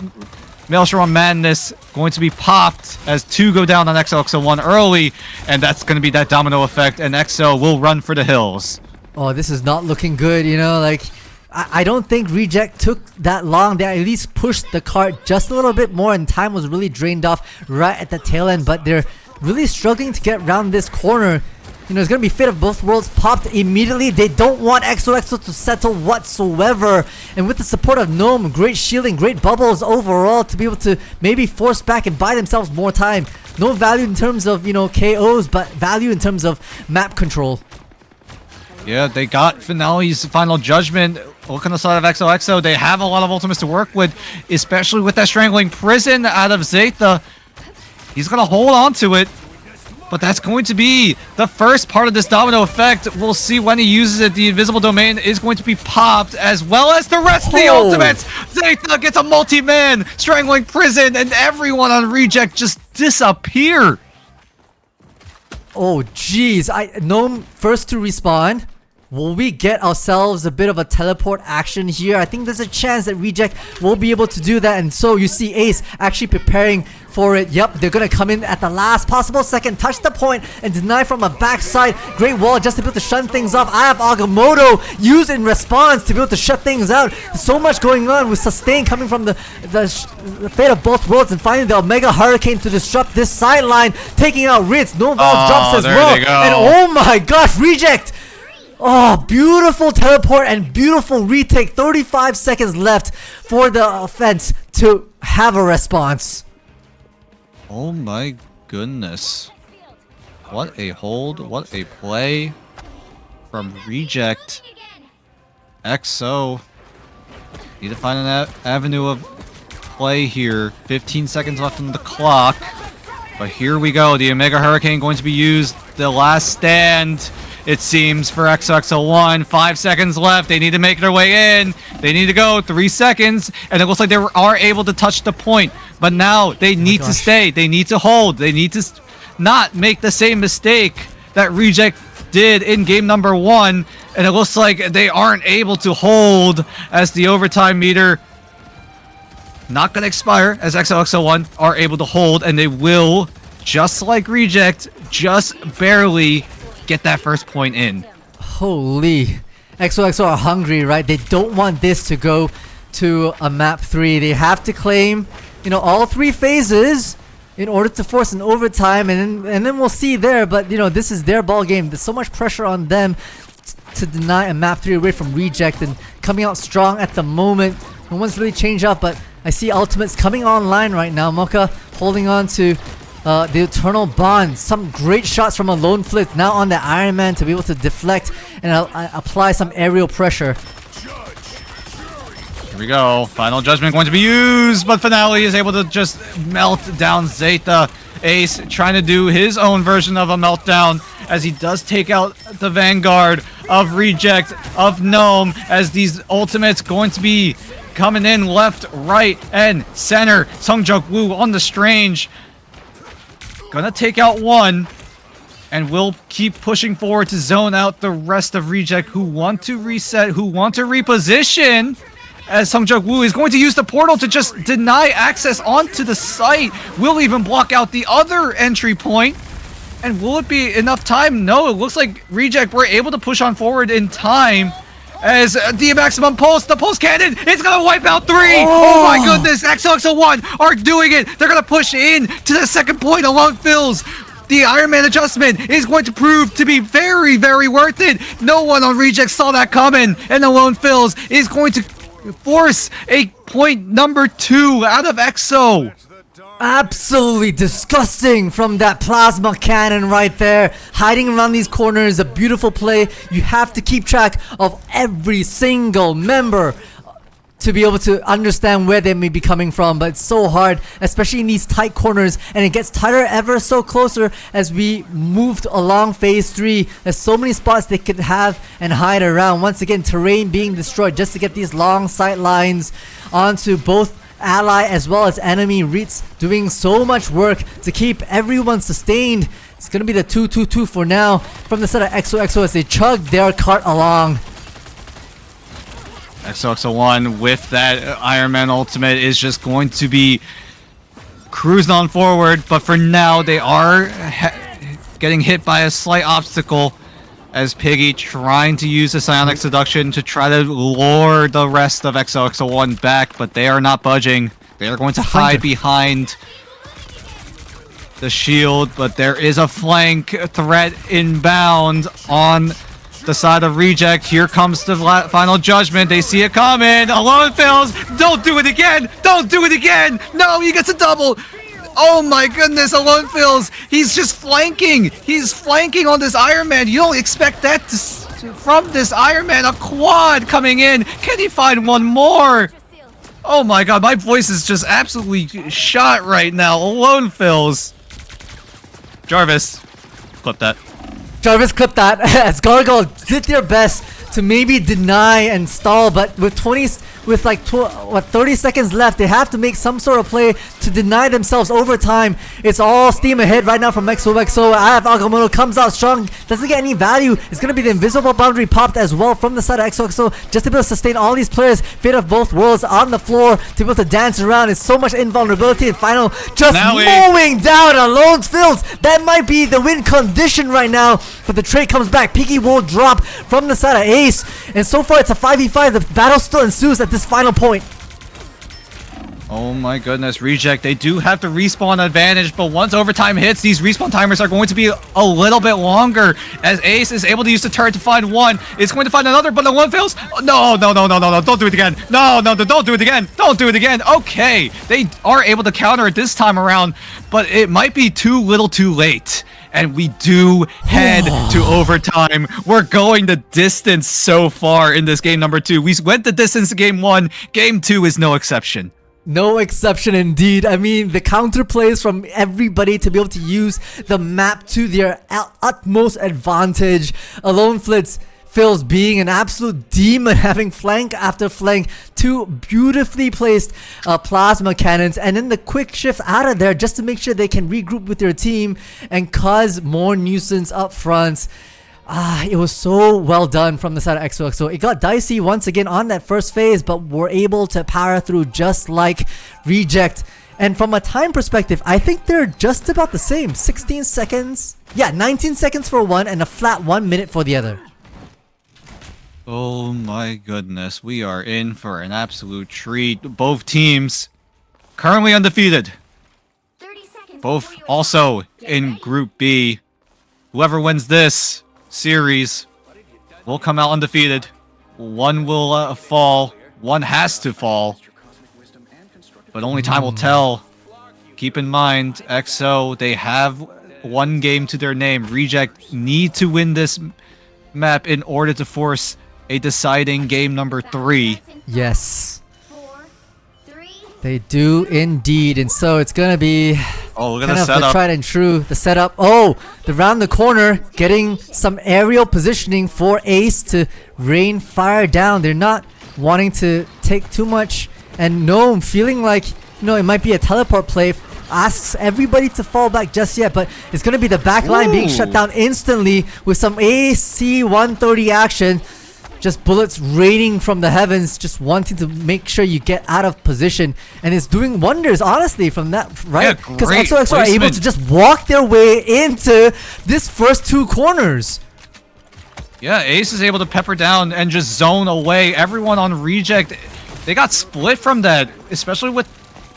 Maelstrom Madness going to be popped as 2 go down on XOXO01 early, and that's going to be that domino effect, and XO will run for the hills. Oh, this is not looking good, you know, like I don't think Reject took that long. They at least pushed the cart just a little bit more, and time was really drained off right at the tail end, but they're really struggling to get around this corner. You know, it's going to be Fate of Both Worlds popped immediately. They don't want XOXO to settle whatsoever. And with the support of Gnome, great shielding, great bubbles overall to be able to maybe force back and buy themselves more time. No value in terms of, you know, KOs, but value in terms of map control. Yeah, they got Finale's Final Judgment. Look on the side of XOXO. They have a lot of ultimates to work with, especially with that Strangling Prison out of Zeta. He's going to hold on to it. But that's going to be the first part of this domino effect. We'll see when he uses it. The Invisible Domain is going to be popped, as well as the rest of the ultimates. Zeta gets a multi-man, Strangling Prison, and everyone on Reject just disappear. Oh, jeez. Gnome first to respawn. Will we get ourselves a bit of a teleport action here? I think there's a chance that Reject will be able to do that. And so you see Ace actually preparing for it. Yep, they're going to come in at the last possible second, touch the point, and deny from a backside. Great wall just to be able to shut things off. I have Agamotto used in response to be able to shut things out. So much going on with Sustain coming from the Fate of Both Worlds, and finding the Omega Hurricane to disrupt this sideline, taking out Ritz. No Valve drops as well. And oh my gosh, Reject Oh, beautiful teleport and beautiful retake. 35 seconds left for the offense to have a response. Oh my goodness. What a hold, what a play from Reject. XO. Need to find an avenue of play here. 15 seconds left on the clock. But here we go. The Omega Hurricane going to be used. The last stand, it seems, for XOXO01. 5 seconds left. They need to make their way in. They need to go. 3 seconds. And it looks like they are able to touch the point. But now they need to stay. They need to hold. They need to not make the same mistake that Reject did in game number 1. And it looks like they aren't able to hold as the overtime meter not going to expire, as XOXO01 are able to hold, and they will, just like Reject, just barely get that first point in. Holy. XOXO are hungry, right? They don't want this to go to a map 3. They have to claim, all 3 phases in order to force an overtime, and then we'll see there. But, this is their ball game. There's so much pressure on them to deny a map 3 away from Reject, and coming out strong at the moment. No one's really changed up, but I see ultimates coming online right now. Mocha holding on to the Eternal Bond. Some great shots from a lone flip now on the Iron Man to be able to deflect and apply some aerial pressure. Here we go. Final Judgment going to be used, but Finale is able to just melt down Zeta. Ace trying to do his own version of a meltdown as he does take out the Vanguard of Reject, of Gnome, as these ultimates going to be coming in left, right, and center. Sungjung Woo on the Strange. Gonna take out one. And we'll keep pushing forward to zone out the rest of Reject who want to reset, who want to reposition. As Sungjung Woo is going to use the portal to just deny access onto the site. Will even block out the other entry point. And will it be enough time? No, it looks like Reject were able to push on forward in time. As the maximum pulse, the pulse cannon, it's gonna wipe out 3. Oh my goodness, XOXO01 are doing it. They're gonna push in to the second point along Phil's. The Iron Man adjustment is going to prove to be very, very worth it. No one on Reject saw that coming, and the lone Phil's is going to force a point number 2 out of XO. Absolutely disgusting from that plasma cannon right there, hiding around these corners. A beautiful play. You have to keep track of every single member to be able to understand where they may be coming from, but it's so hard, especially in these tight corners, and it gets tighter ever so closer as we moved along phase 3. There's so many spots they could have and hide around. Once again, terrain being destroyed just to get these long sight lines onto both ally as well as enemy. Reeds doing so much work to keep everyone sustained. It's gonna be the 2-2-2 for now from the set of XOXO as they chug their cart along. XOXO01 with that Iron Man ultimate is just going to be cruising on forward, but for now they are getting hit by a slight obstacle as Piggy trying to use the Psionic Seduction to try to lure the rest of XOXO01 back, but they are not budging. They are going to hide behind the shield, but there is a flank threat inbound on the side of Reject. Here comes the final judgment. They see it coming. Alone fails. Don't do it again. Don't do it again. No, he gets a double. Oh my goodness, Alone Phils. He's just flanking. He's flanking on this Iron Man. You don't expect that from this Iron Man. A quad coming in. Can he find one more? Oh my god, my voice is just absolutely shot right now. Alone Phils. Jarvis, clip that. Jarvis, clip that. As Gargoyle did their best to maybe deny and stall, but with 30 seconds left, they have to make some sort of play to deny themselves overtime. It's all steam ahead right now from XOXO. Agamotto comes out strong, doesn't get any value. It's going to be the invisible boundary popped as well from the side of XOXO, just to be able to sustain all these players. Fate of both worlds on the floor to be able to dance around. It's so much invulnerability and final just mowing down a lone fields. That might be the win condition right now, but the trade comes back. Piggy will drop from the side of Ace, and so far it's a 5v5. The battle still ensues at this final point. Oh my goodness, Reject, they do have the respawn advantage, but once overtime hits, these respawn timers are going to be a little bit longer, as Ace is able to use the turret to find one. It's going to find another, but the one fails. No, don't do it again. No, don't do it again. Don't do it again. Okay, they are able to counter it this time around, but it might be too little too late. And we do head to overtime. We're going the distance so far in this game number 2. We went the distance in game 1. Game 2 is no exception. No exception indeed. I mean, the counter plays from everybody to be able to use the map to their utmost advantage. Alone Flitz feels being an absolute demon, having flank after flank, 2 beautifully placed plasma cannons, and then the quick shift out of there just to make sure they can regroup with their team and cause more nuisance up front. It was so well done from the side of XOXO. It got dicey once again on that first phase, but we're able to power through just like Reject. And from a time perspective, I think they're just about the same. 16 seconds. Yeah, 19 seconds for one and a flat 1 minute for the other. Oh my goodness, we are in for an absolute treat. Both teams currently undefeated. Both also in Group B. Whoever wins this series will come out undefeated. One will fall. One has to fall. But only time will tell. Keep in mind, XO, they have 1 game to their name. Reject need to win this map in order to force a deciding game number 3. Yes. They do indeed. And so it's going to be look at kind the of the setup. tried and true. The setup. Oh, the round the corner, getting some aerial positioning for Ace to rain fire down. They're not wanting to take too much. And Gnome feeling like, it might be a teleport play. Asks everybody to fall back just yet, but it's going to be the back line being shut down instantly with some AC 130 action. Just bullets raining from the heavens, just wanting to make sure you get out of position, and it's doing wonders, honestly, from that, right? Because XOXO are able to just walk their way into this first 2 corners. Yeah, Ace is able to pepper down and just zone away everyone on Reject. They got split from that, especially with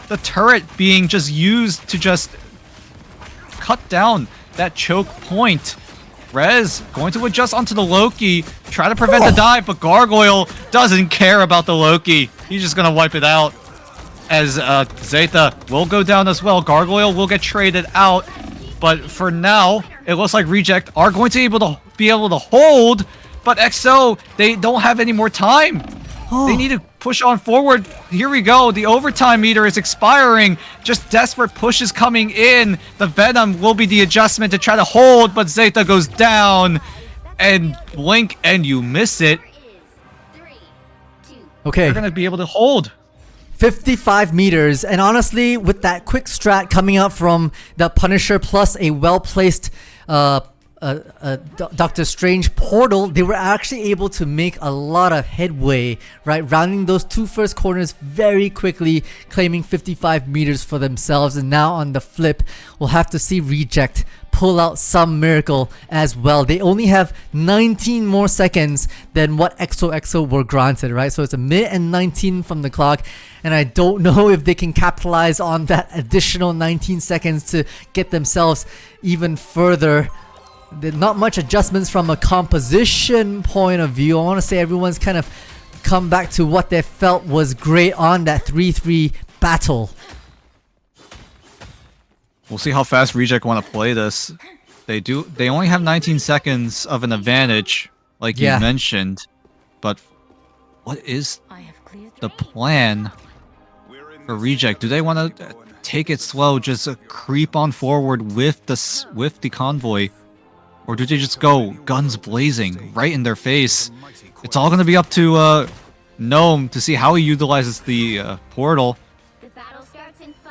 the turret being just used to just cut down that choke point. Rez going to adjust onto the Loki, try to prevent the dive, but Gargoyle doesn't care about the Loki. He's just gonna wipe it out. As Zeta will go down as well. Gargoyle will get traded out, but for now, it looks like Reject are going to be able to hold, but XO, they don't have any more time. They need to push on forward. Here we go. The overtime meter is expiring. Just desperate pushes coming in. The Venom will be the adjustment to try to hold, but Zeta goes down. And blink and you miss it. Okay. They're going to be able to hold. 55 meters. And honestly, with that quick strat coming out from the Punisher plus a well-placed Doctor Strange portal, they were actually able to make a lot of headway, right? Rounding those 2 first corners very quickly, claiming 55 meters for themselves. And now on the flip, we'll have to see Reject pull out some miracle as well. They only have 19 more seconds than what XOXO were granted, right? So it's a minute and 19 from the clock, and I don't know if they can capitalize on that additional 19 seconds to get themselves even further. Not much adjustments from a composition point of view. I want to say everyone's kind of come back to what they felt was great on that 3-3 battle. We'll see how fast Reject want to play this. They only have 19 seconds of an advantage, like you mentioned. But what is the plan for Reject? Do they want to take it slow, just creep on forward with the convoy? Or do they just go guns blazing right in their face? It's all going to be up to Gnome to see how he utilizes the portal.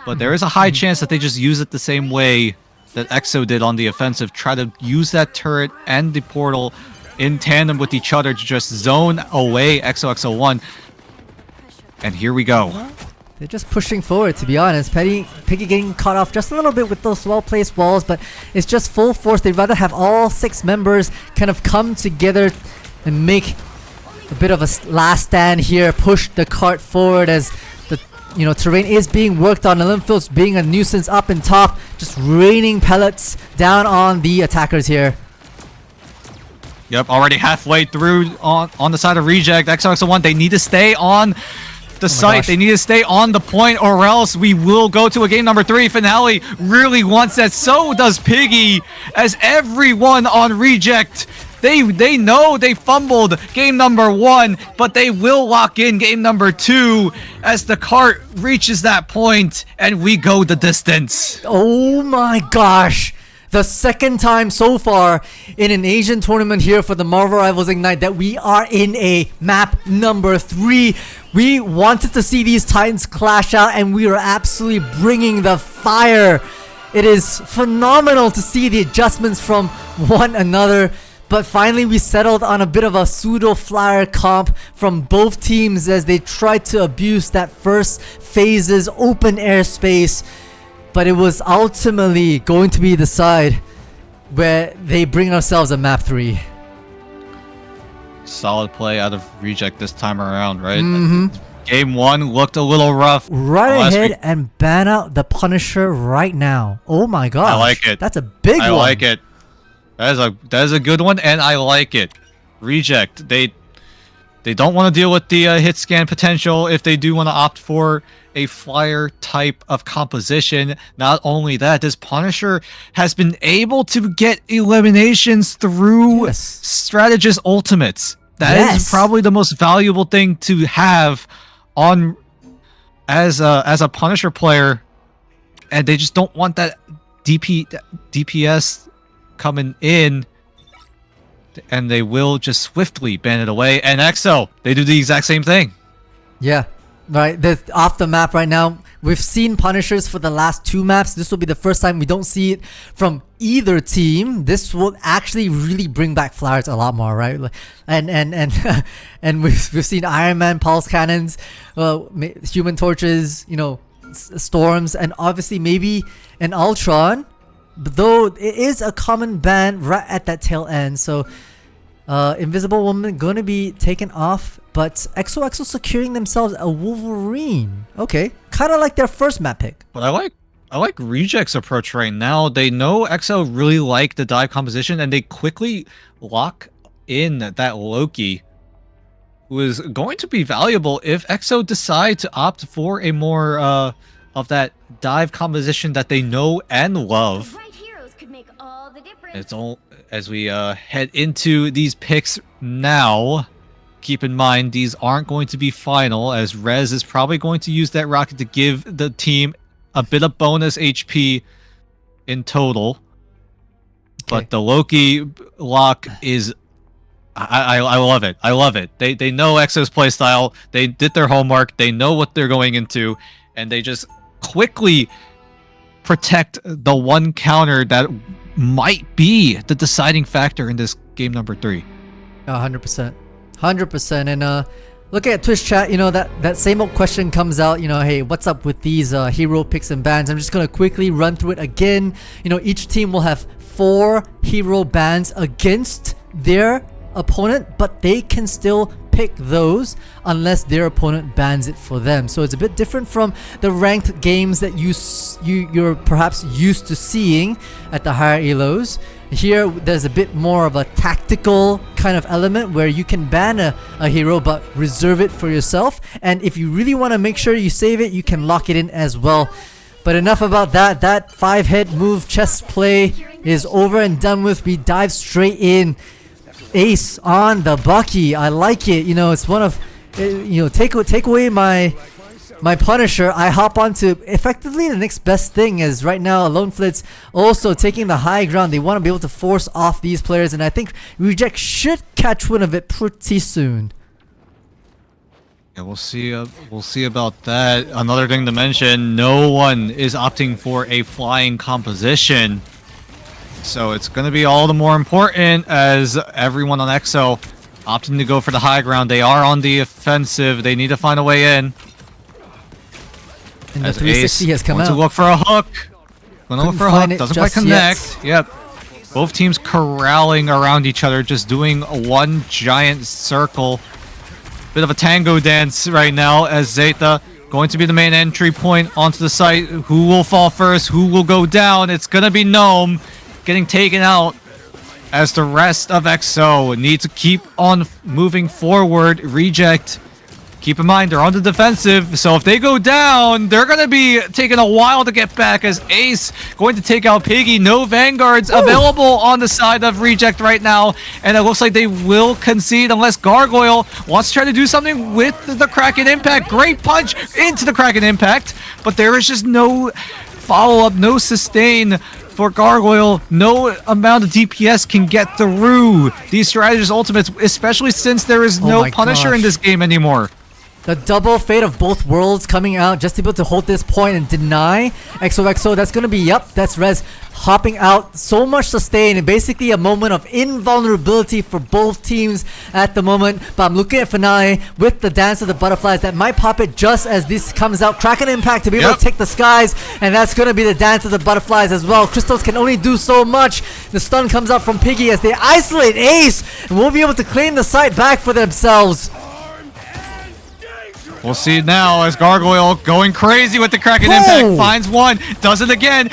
But there is a high chance that they just use it the same way that XO did on the offensive. Try to use that turret and the portal in tandem with each other to just zone away XOXO01. And here we go. They're just pushing forward, to be honest. Piggy getting caught off just a little bit with those well-placed walls, but it's just full force. They'd rather have all 6 members kind of come together and make a bit of a last stand here, push the cart forward as the you know, terrain is being worked on. Olymphiel's being a nuisance up and top, just raining pellets down on the attackers here. Yep, already halfway through on the side of Reject. XOXO01, they need to stay on the site. They need to stay on the point, or else we will go to a game number 3. Finale really wants that. So does Piggy, as everyone on Reject, they know they fumbled game number 1, but they will lock in game number 2 as the cart reaches that point and we go the distance. Oh my gosh. The second time so far in an Asian tournament here for the Marvel Rivals Ignite that we are in a map number 3. We wanted to see these Titans clash out, and we are absolutely bringing the fire. It is phenomenal to see the adjustments from one another. But finally we settled on a bit of a pseudo flyer comp from both teams as they tried to abuse that first phase's open airspace. But it was ultimately going to be the side where they bring ourselves a map 3. Solid play out of Reject this time around, right? Game 1 looked a little rough. Right ahead and ban out the Punisher right now. Oh my god. I like it. That's a big one. I like it. That is a good one, and I like it. Reject. They don't want to deal with the hit scan potential if they do want to opt for a flyer type of composition. Not only that, this Punisher has been able to get eliminations through strategist ultimates. That is probably the most valuable thing to have on as a Punisher player, and they just don't want that DPS coming in, and they will just swiftly ban it away. And XO, they do the exact same thing. Yeah, right. They're off the map right now. We've seen Punishers for the last 2 maps. This will be the first time we don't see it from either team. This will actually really bring back flyers a lot more, right? And and we've seen Iron Man pulse cannons, human torches, you know, storms, and obviously maybe an Ultron. But though it is a common ban right at that tail end, so Invisible Woman gonna be taken off, but XOXO securing themselves a Wolverine. Okay, kind of like their first map pick. But I like Reject's approach right now. They know XO really like the dive composition, and they quickly lock in that Loki, who is going to be valuable if XO decide to opt for a more of that dive composition that they know and love. It's all as we head into these picks now. Keep in mind, these aren't going to be final, as Rez is probably going to use that rocket to give the team a bit of bonus HP in total. Okay. But the Loki lock is... I love it. I love it. They know XO's playstyle. They did their homework. They know what they're going into. And they just quickly protect the one counter that might be the deciding factor in this game number 3. 100%. 100%. And look at Twitch chat, you know, that same old question comes out, you know, hey, what's up with these hero picks and bans? I'm just going to quickly run through it again. You know, each team will have 4 hero bans against their opponent, but they can still pick those unless their opponent bans it for them. So it's a bit different from the ranked games that you're perhaps used to seeing at the higher elos. Here there's a bit more of a tactical kind of element where you can ban a hero but reserve it for yourself, and if you really want to make sure you save it, you can lock it in as well. But enough about that. That 5-hit move chess play is over and done with. We dive straight in. Ace on the Bucky. I like it. You know, it's one of, you know, take away my Punisher. I hop onto effectively the next best thing, is right now Lone Flit's also taking the high ground. They want to be able to force off these players, and I think Reject should catch wind of it pretty soon. Yeah, we'll see about that. Another thing to mention, no one is opting for a flying composition. So it's going to be all the more important as everyone on XO opting to go for the high ground. They are on the offensive. They need to find a way in. And the 360 has come out. To look for a hook. Going to look for a hook. Doesn't quite connect. Yep. Both teams corralling around each other, just doing one giant circle. Bit of a tango dance right now as Zeta going to be the main entry point onto the site. Who will fall first? Who will go down? It's going to be Gnome getting taken out as the rest of XO need to keep on moving forward. Reject, keep in mind, they're on the defensive, so if they go down, they're going to be taking a while to get back as Ace going to take out Piggy. No Vanguards available on the side of Reject right now, and it looks like they will concede unless Gargoyle wants to try to do something with the Kraken Impact. Great punch into the Kraken Impact, but there is just no follow-up, no sustain for Gargoyle. No amount of DPS can get through these strategist ultimates, especially since there is no Punisher in this game anymore. The double fate of both worlds coming out just to be able to hold this point and deny XOXO. That's going to be, yep, that's Rez hopping out. So much sustain and basically a moment of invulnerability for both teams at the moment. But I'm looking at Finale with the Dance of the Butterflies that might pop it just as this comes out. Kraken Impact to be able to take the skies, and that's going to be the Dance of the Butterflies as well. Crystals can only do so much. The stun comes out from Piggy as they isolate Ace and won't be able to claim the site back for themselves. We'll see now as Gargoyle going crazy with the Kraken Impact, finds one, does it again,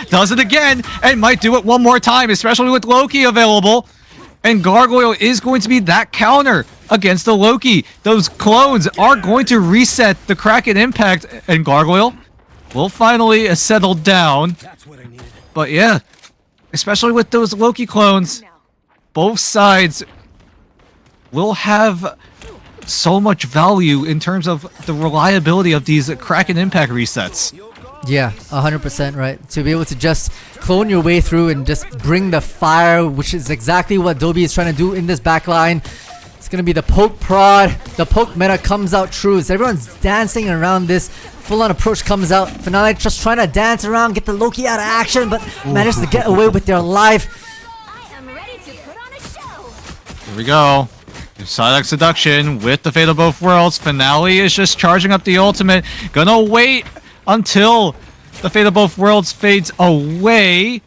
and might do it one more time, especially with Loki available. And Gargoyle is going to be that counter against the Loki. Those clones are going to reset the Kraken Impact, and Gargoyle will finally settle down. But yeah, especially with those Loki clones, both sides will have so much value in terms of the reliability of these Kraken Impact resets. Yeah, 100% right. To be able to just clone your way through and just bring the fire, which is exactly what Dobie is trying to do in this backline. It's going to be the poke prod. The poke meta comes out true. So everyone's dancing around this. Full-on approach comes out. Finale just trying to dance around, get the Loki out of action, but managed to get away with their life. I am ready to put on a show. Here we go. Psyduck Seduction with the Fate of Both Worlds. Finale is just charging up the ultimate. Gonna wait until the Fate of Both Worlds fades away.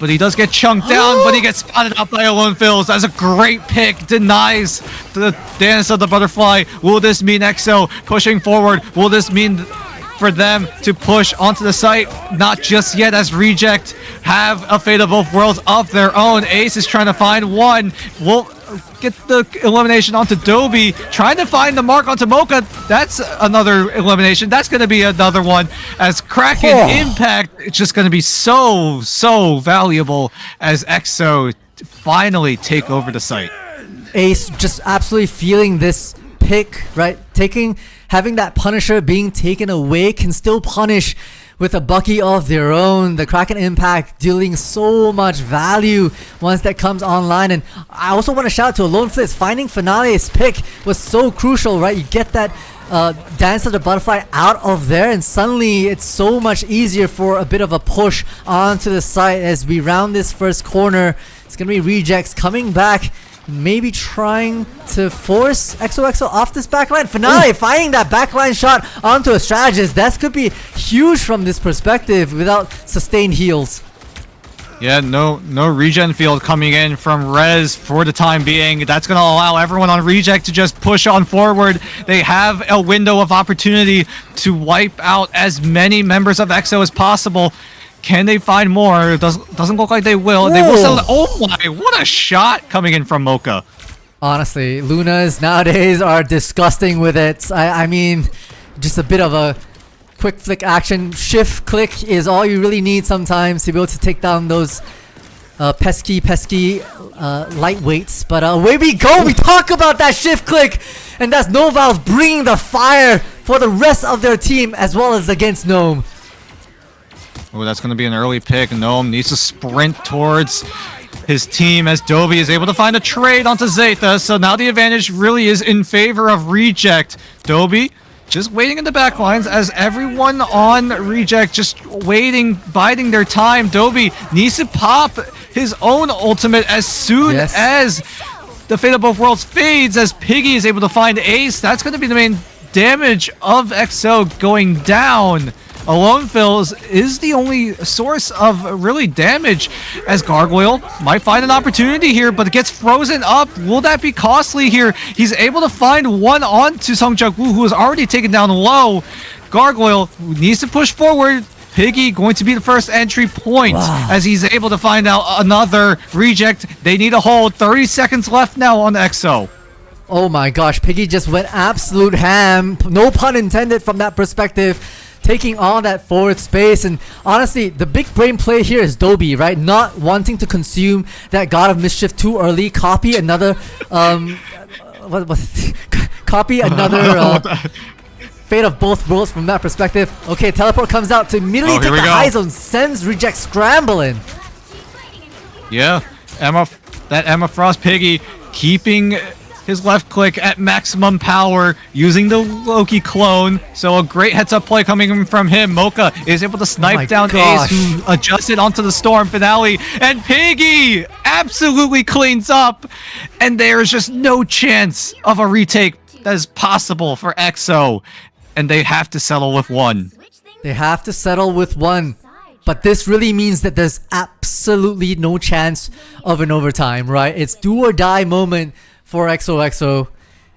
But he does get chunked down, but he gets spotted out by Alone Fills. That's a great pick. Denies the Dance of the Butterfly. Will this mean XO pushing forward? Will this mean for them to push onto the site? Not just yet, as Reject have a Fate of Both Worlds of their own. Ace is trying to find one. Will get the elimination onto Dobie, trying to find the mark onto Mocha. That's another elimination. That's going to be another one, as Kraken Impact, it's just going to be so valuable as XO finally take over the site. Ace just absolutely feeling this pick, right? Having that Punisher being taken away can still punish with a Bucky of their own. The Kraken Impact dealing so much value once that comes online. And I also want to shout out to Alone Flitz. Finding Finale's pick was so crucial, right? You get that Dance of the Butterfly out of there, and suddenly it's so much easier for a bit of a push onto the site as we round this first corner. It's going to be Rejects coming back, maybe trying to force XOXO off this backline. Finale finding that backline shot onto a strategist. That could be huge from this perspective without sustained heals. Yeah, no regen field coming in from Rez for the time being. That's going to allow everyone on Reject to just push on forward. They have a window of opportunity to wipe out as many members of XO as possible. Can they find more? It doesn't look like they will. They will sell it. Oh my, what a shot coming in from Mocha. Honestly, Lunas nowadays are disgusting with it. I mean, just a bit of a quick flick action. Shift click is all you really need sometimes to be able to take down those pesky lightweights. But away we go. We talk about that shift click. And that's Novalve bringing the fire for the rest of their team as well as against Gnome. Oh, that's going to be an early pick. Gnome needs to sprint towards his team as Dobie is able to find a trade onto Zeta. So now the advantage really is in favor of Reject. Dobie just waiting in the back lines as everyone on Reject just waiting, biding their time. Dobie needs to pop his own ultimate as soon as the Fate of Both Worlds fades, as Piggy is able to find Ace. That's going to be the main damage of XO going down. Alone Fills is the only source of really damage, as Gargoyle might find an opportunity here, but it gets frozen up. Will that be costly here? He's able to find one onto Sungjuk Woo, who is already taken down low. Gargoyle needs to push forward. Piggy going to be the first entry point as he's able to find out another reject. They need a hold. 30 seconds left now on XO. Oh my gosh, Piggy just went absolute ham. No pun intended from that perspective. Taking all that forward space. And honestly, the big brain play here is Dobie, right? Not wanting to consume that God of Mischief too early. Copy another... copy another... Fate of both worlds from that perspective. Okay, teleport comes out to immediately take the high zone. Sends reject scrambling. Yeah, Emma Frost Piggy keeping his left click at maximum power using the Loki clone. So a great heads up play coming from him. Mocha is able to snipe down Ace, who adjusted onto the Storm finale. And Piggy absolutely cleans up. And there's just no chance of a retake that is possible for XO. And they have to settle with one. They have to settle with one. But this really means that there's absolutely no chance of an overtime, right? It's do or die moment for XOXO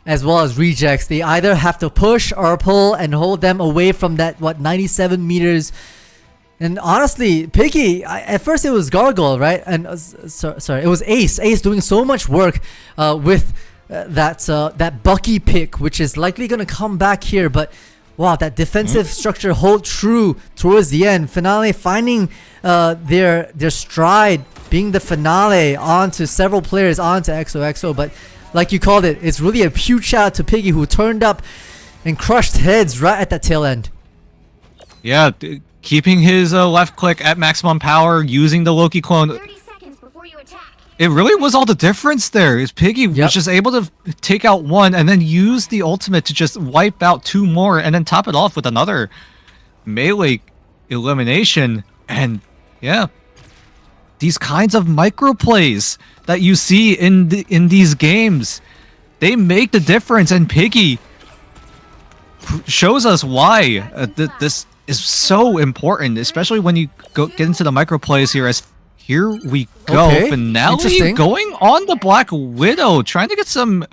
as well as rejects. They either have to push or pull and hold them away from that, 97 meters. And honestly, Piggy, at first it was Gargoyle, right? And sorry, it was Ace. Ace doing so much work with that Bucky pick, which is likely going to come back here. But wow, that defensive structure hold true towards the end. Finale finding their stride, being the finale onto several players onto XOXO. But like you called it, it's really a huge shout out to Piggy, who turned up and crushed heads right at the tail end. Yeah, keeping his left click at maximum power, using the Loki clone. 30 seconds before you attack. It really was all the difference there. Is Piggy was just able to take out one and then use the ultimate to just wipe out two more and then top it off with another melee elimination. And yeah, these kinds of micro plays that you see in these games, they make the difference. And Piggy shows us why this is so important, especially when you get into the micro plays here. As here we go, finale going on the Black Widow, trying to get some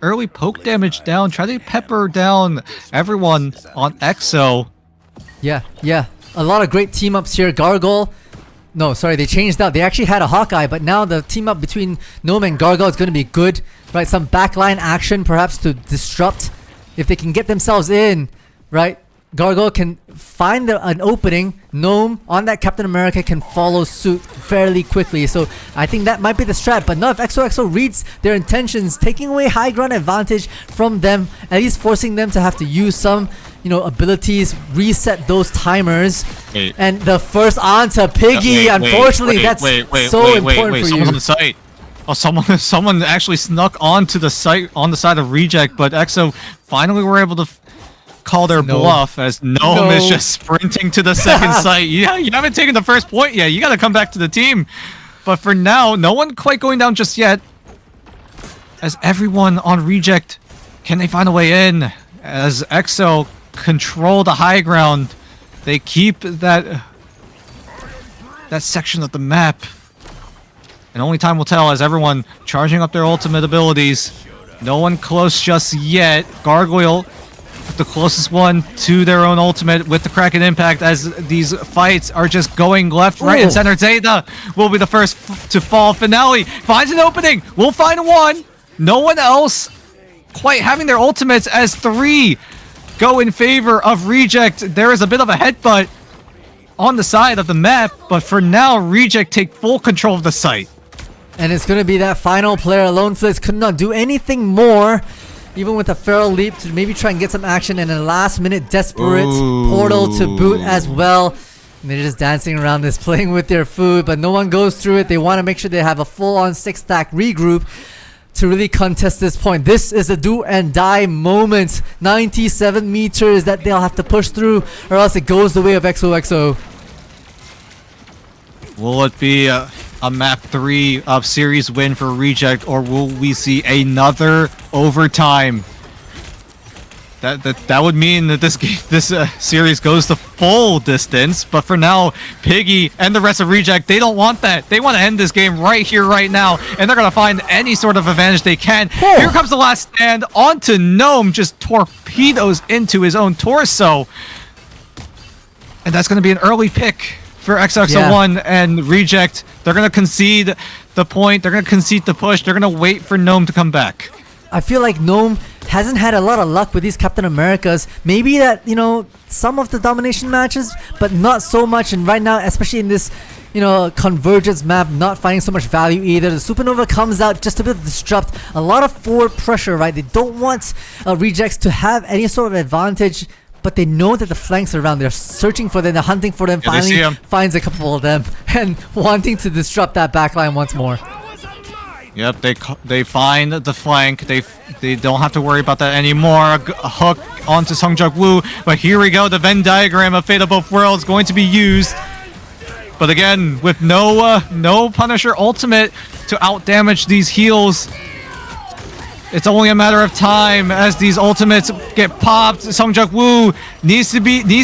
early poke damage down, trying to pepper down everyone on XO. Yeah, a lot of great team ups here. Gargoyle, no, sorry, they changed out. They actually had a Hawkeye, but now the team up between Gnome and Gargoyle is going to be good, right? Some backline action perhaps to disrupt if they can get themselves in, right? Gargoyle can find an opening. Gnome on that Captain America can follow suit fairly quickly. So I think that might be the strat. But not if XOXO reads their intentions, taking away high ground advantage from them, at least forcing them to have to use some, abilities, reset those timers. And the first on to Piggy. Unfortunately, that's so important for you. Someone's on the site. Oh, someone actually snuck onto the site on the side of reject, but XO finally were able to call their bluff as Gnome is just sprinting to the second site. Yeah, you haven't taken the first point yet. You got to come back to the team. But for now, no one quite going down just yet. As everyone on reject, can they find a way in? As XO control the high ground, they keep that section of the map. And only time will tell as everyone charging up their ultimate abilities. No one close just yet. Gargoyle, the closest one to their own ultimate with the Kraken Impact, as these fights are just going left, right, and center. Zeta will be the first to fall. Finale finds an opening. We'll find one. No one else quite having their ultimates as three go in favor of reject. There is a bit of a headbutt on the side of the map, but for now, reject take full control of the site. And it's going to be that final player alone. Flix could not do anything more, even with a feral leap to maybe try and get some action, and a last minute desperate portal to boot as well. And they're just dancing around this, playing with their food, but no one goes through it. They want to make sure they have a full-on 6-stack regroup to really contest this point. This is a do and die moment. 97 meters that they'll have to push through, or else it goes the way of XOXO. Will it be a map 3 of series win for reject, or will we see another overtime? That would mean that this series goes the full distance. But for now, Piggy and the rest of reject, they don't want that. They want to end this game right here, right now, and they're gonna find any sort of advantage they can. Here comes the last stand onto Gnome, just torpedoes into his own torso. And that's going to be an early pick for XOXO01 and Reject. They're going to concede the point. They're going to concede the push. They're going to wait for Gnome to come back. I feel like Gnome hasn't had a lot of luck with these Captain Americas. Maybe that, you know, some of the domination matches, but not so much. And right now, especially in this, you know, convergence map, not finding so much value either. The Supernova comes out just to be able to disrupt a lot of forward pressure, right? They don't want Rejects to have any sort of advantage, but they know that the flanks are around. They're searching for them, they're hunting for them. Yeah, finally finds a couple of them and wanting to disrupt that backline once more. Yep, they find the flank. They don't have to worry about that anymore. A hook onto Songjak Woo, but here we go. The Venn diagram of Fate of Both Worlds going to be used. But again, with no Punisher ultimate to outdamage these heals, it's only a matter of time as these ultimates get popped. Songjak Woo needs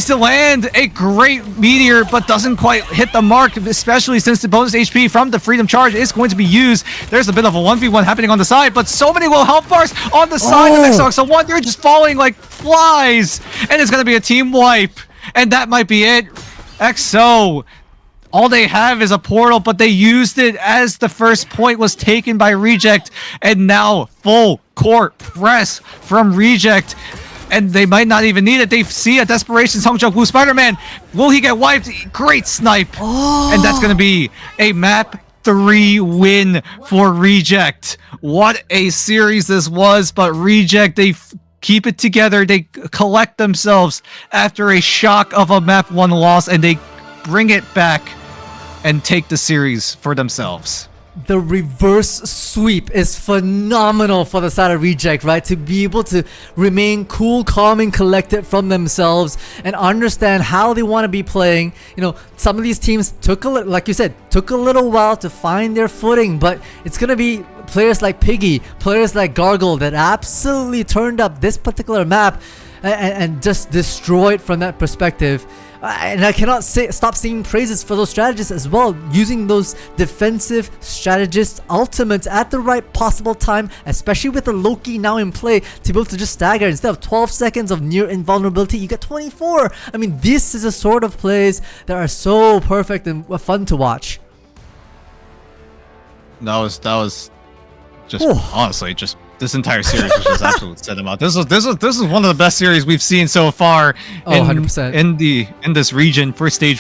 to land a great meteor, but doesn't quite hit the mark, especially since the bonus HP from the Freedom Charge is going to be used. There's a bit of a 1v1 happening on the side, but so many low health bars on the side of XOXO01. They're just falling like flies, and it's going to be a team wipe, and that might be it. XO. All they have is a portal, but they used it as the first point was taken by Reject, and now full court press from Reject, and they might not even need it. They see a desperation Songjak Woo Spider-Man. Will he get wiped? Great snipe, and that's going to be a map 3 win for Reject. What a series this was, but Reject, they keep it together. They collect themselves after a shock of a map 1 loss, and they bring it back and take the series for themselves. The reverse sweep is phenomenal for the side of Reject, right? To be able to remain cool, calm, and collected from themselves and understand how they want to be playing. You know, some of these teams like you said, took a little while to find their footing, but it's gonna be players like Piggy, players like Gargle that absolutely turned up this particular map and just destroyed from that perspective. And I cannot stop singing praises for those strategists as well, using those defensive strategist ultimates at the right possible time, especially with the Loki now in play, to be able to just stagger. Instead of 12 seconds of near invulnerability, you get 24. I mean, this is a sort of plays that are so perfect and fun to watch. That was just honestly just. This entire series was just absolute cinema. This is one of the best series we've seen so far in 100%. in this region for stage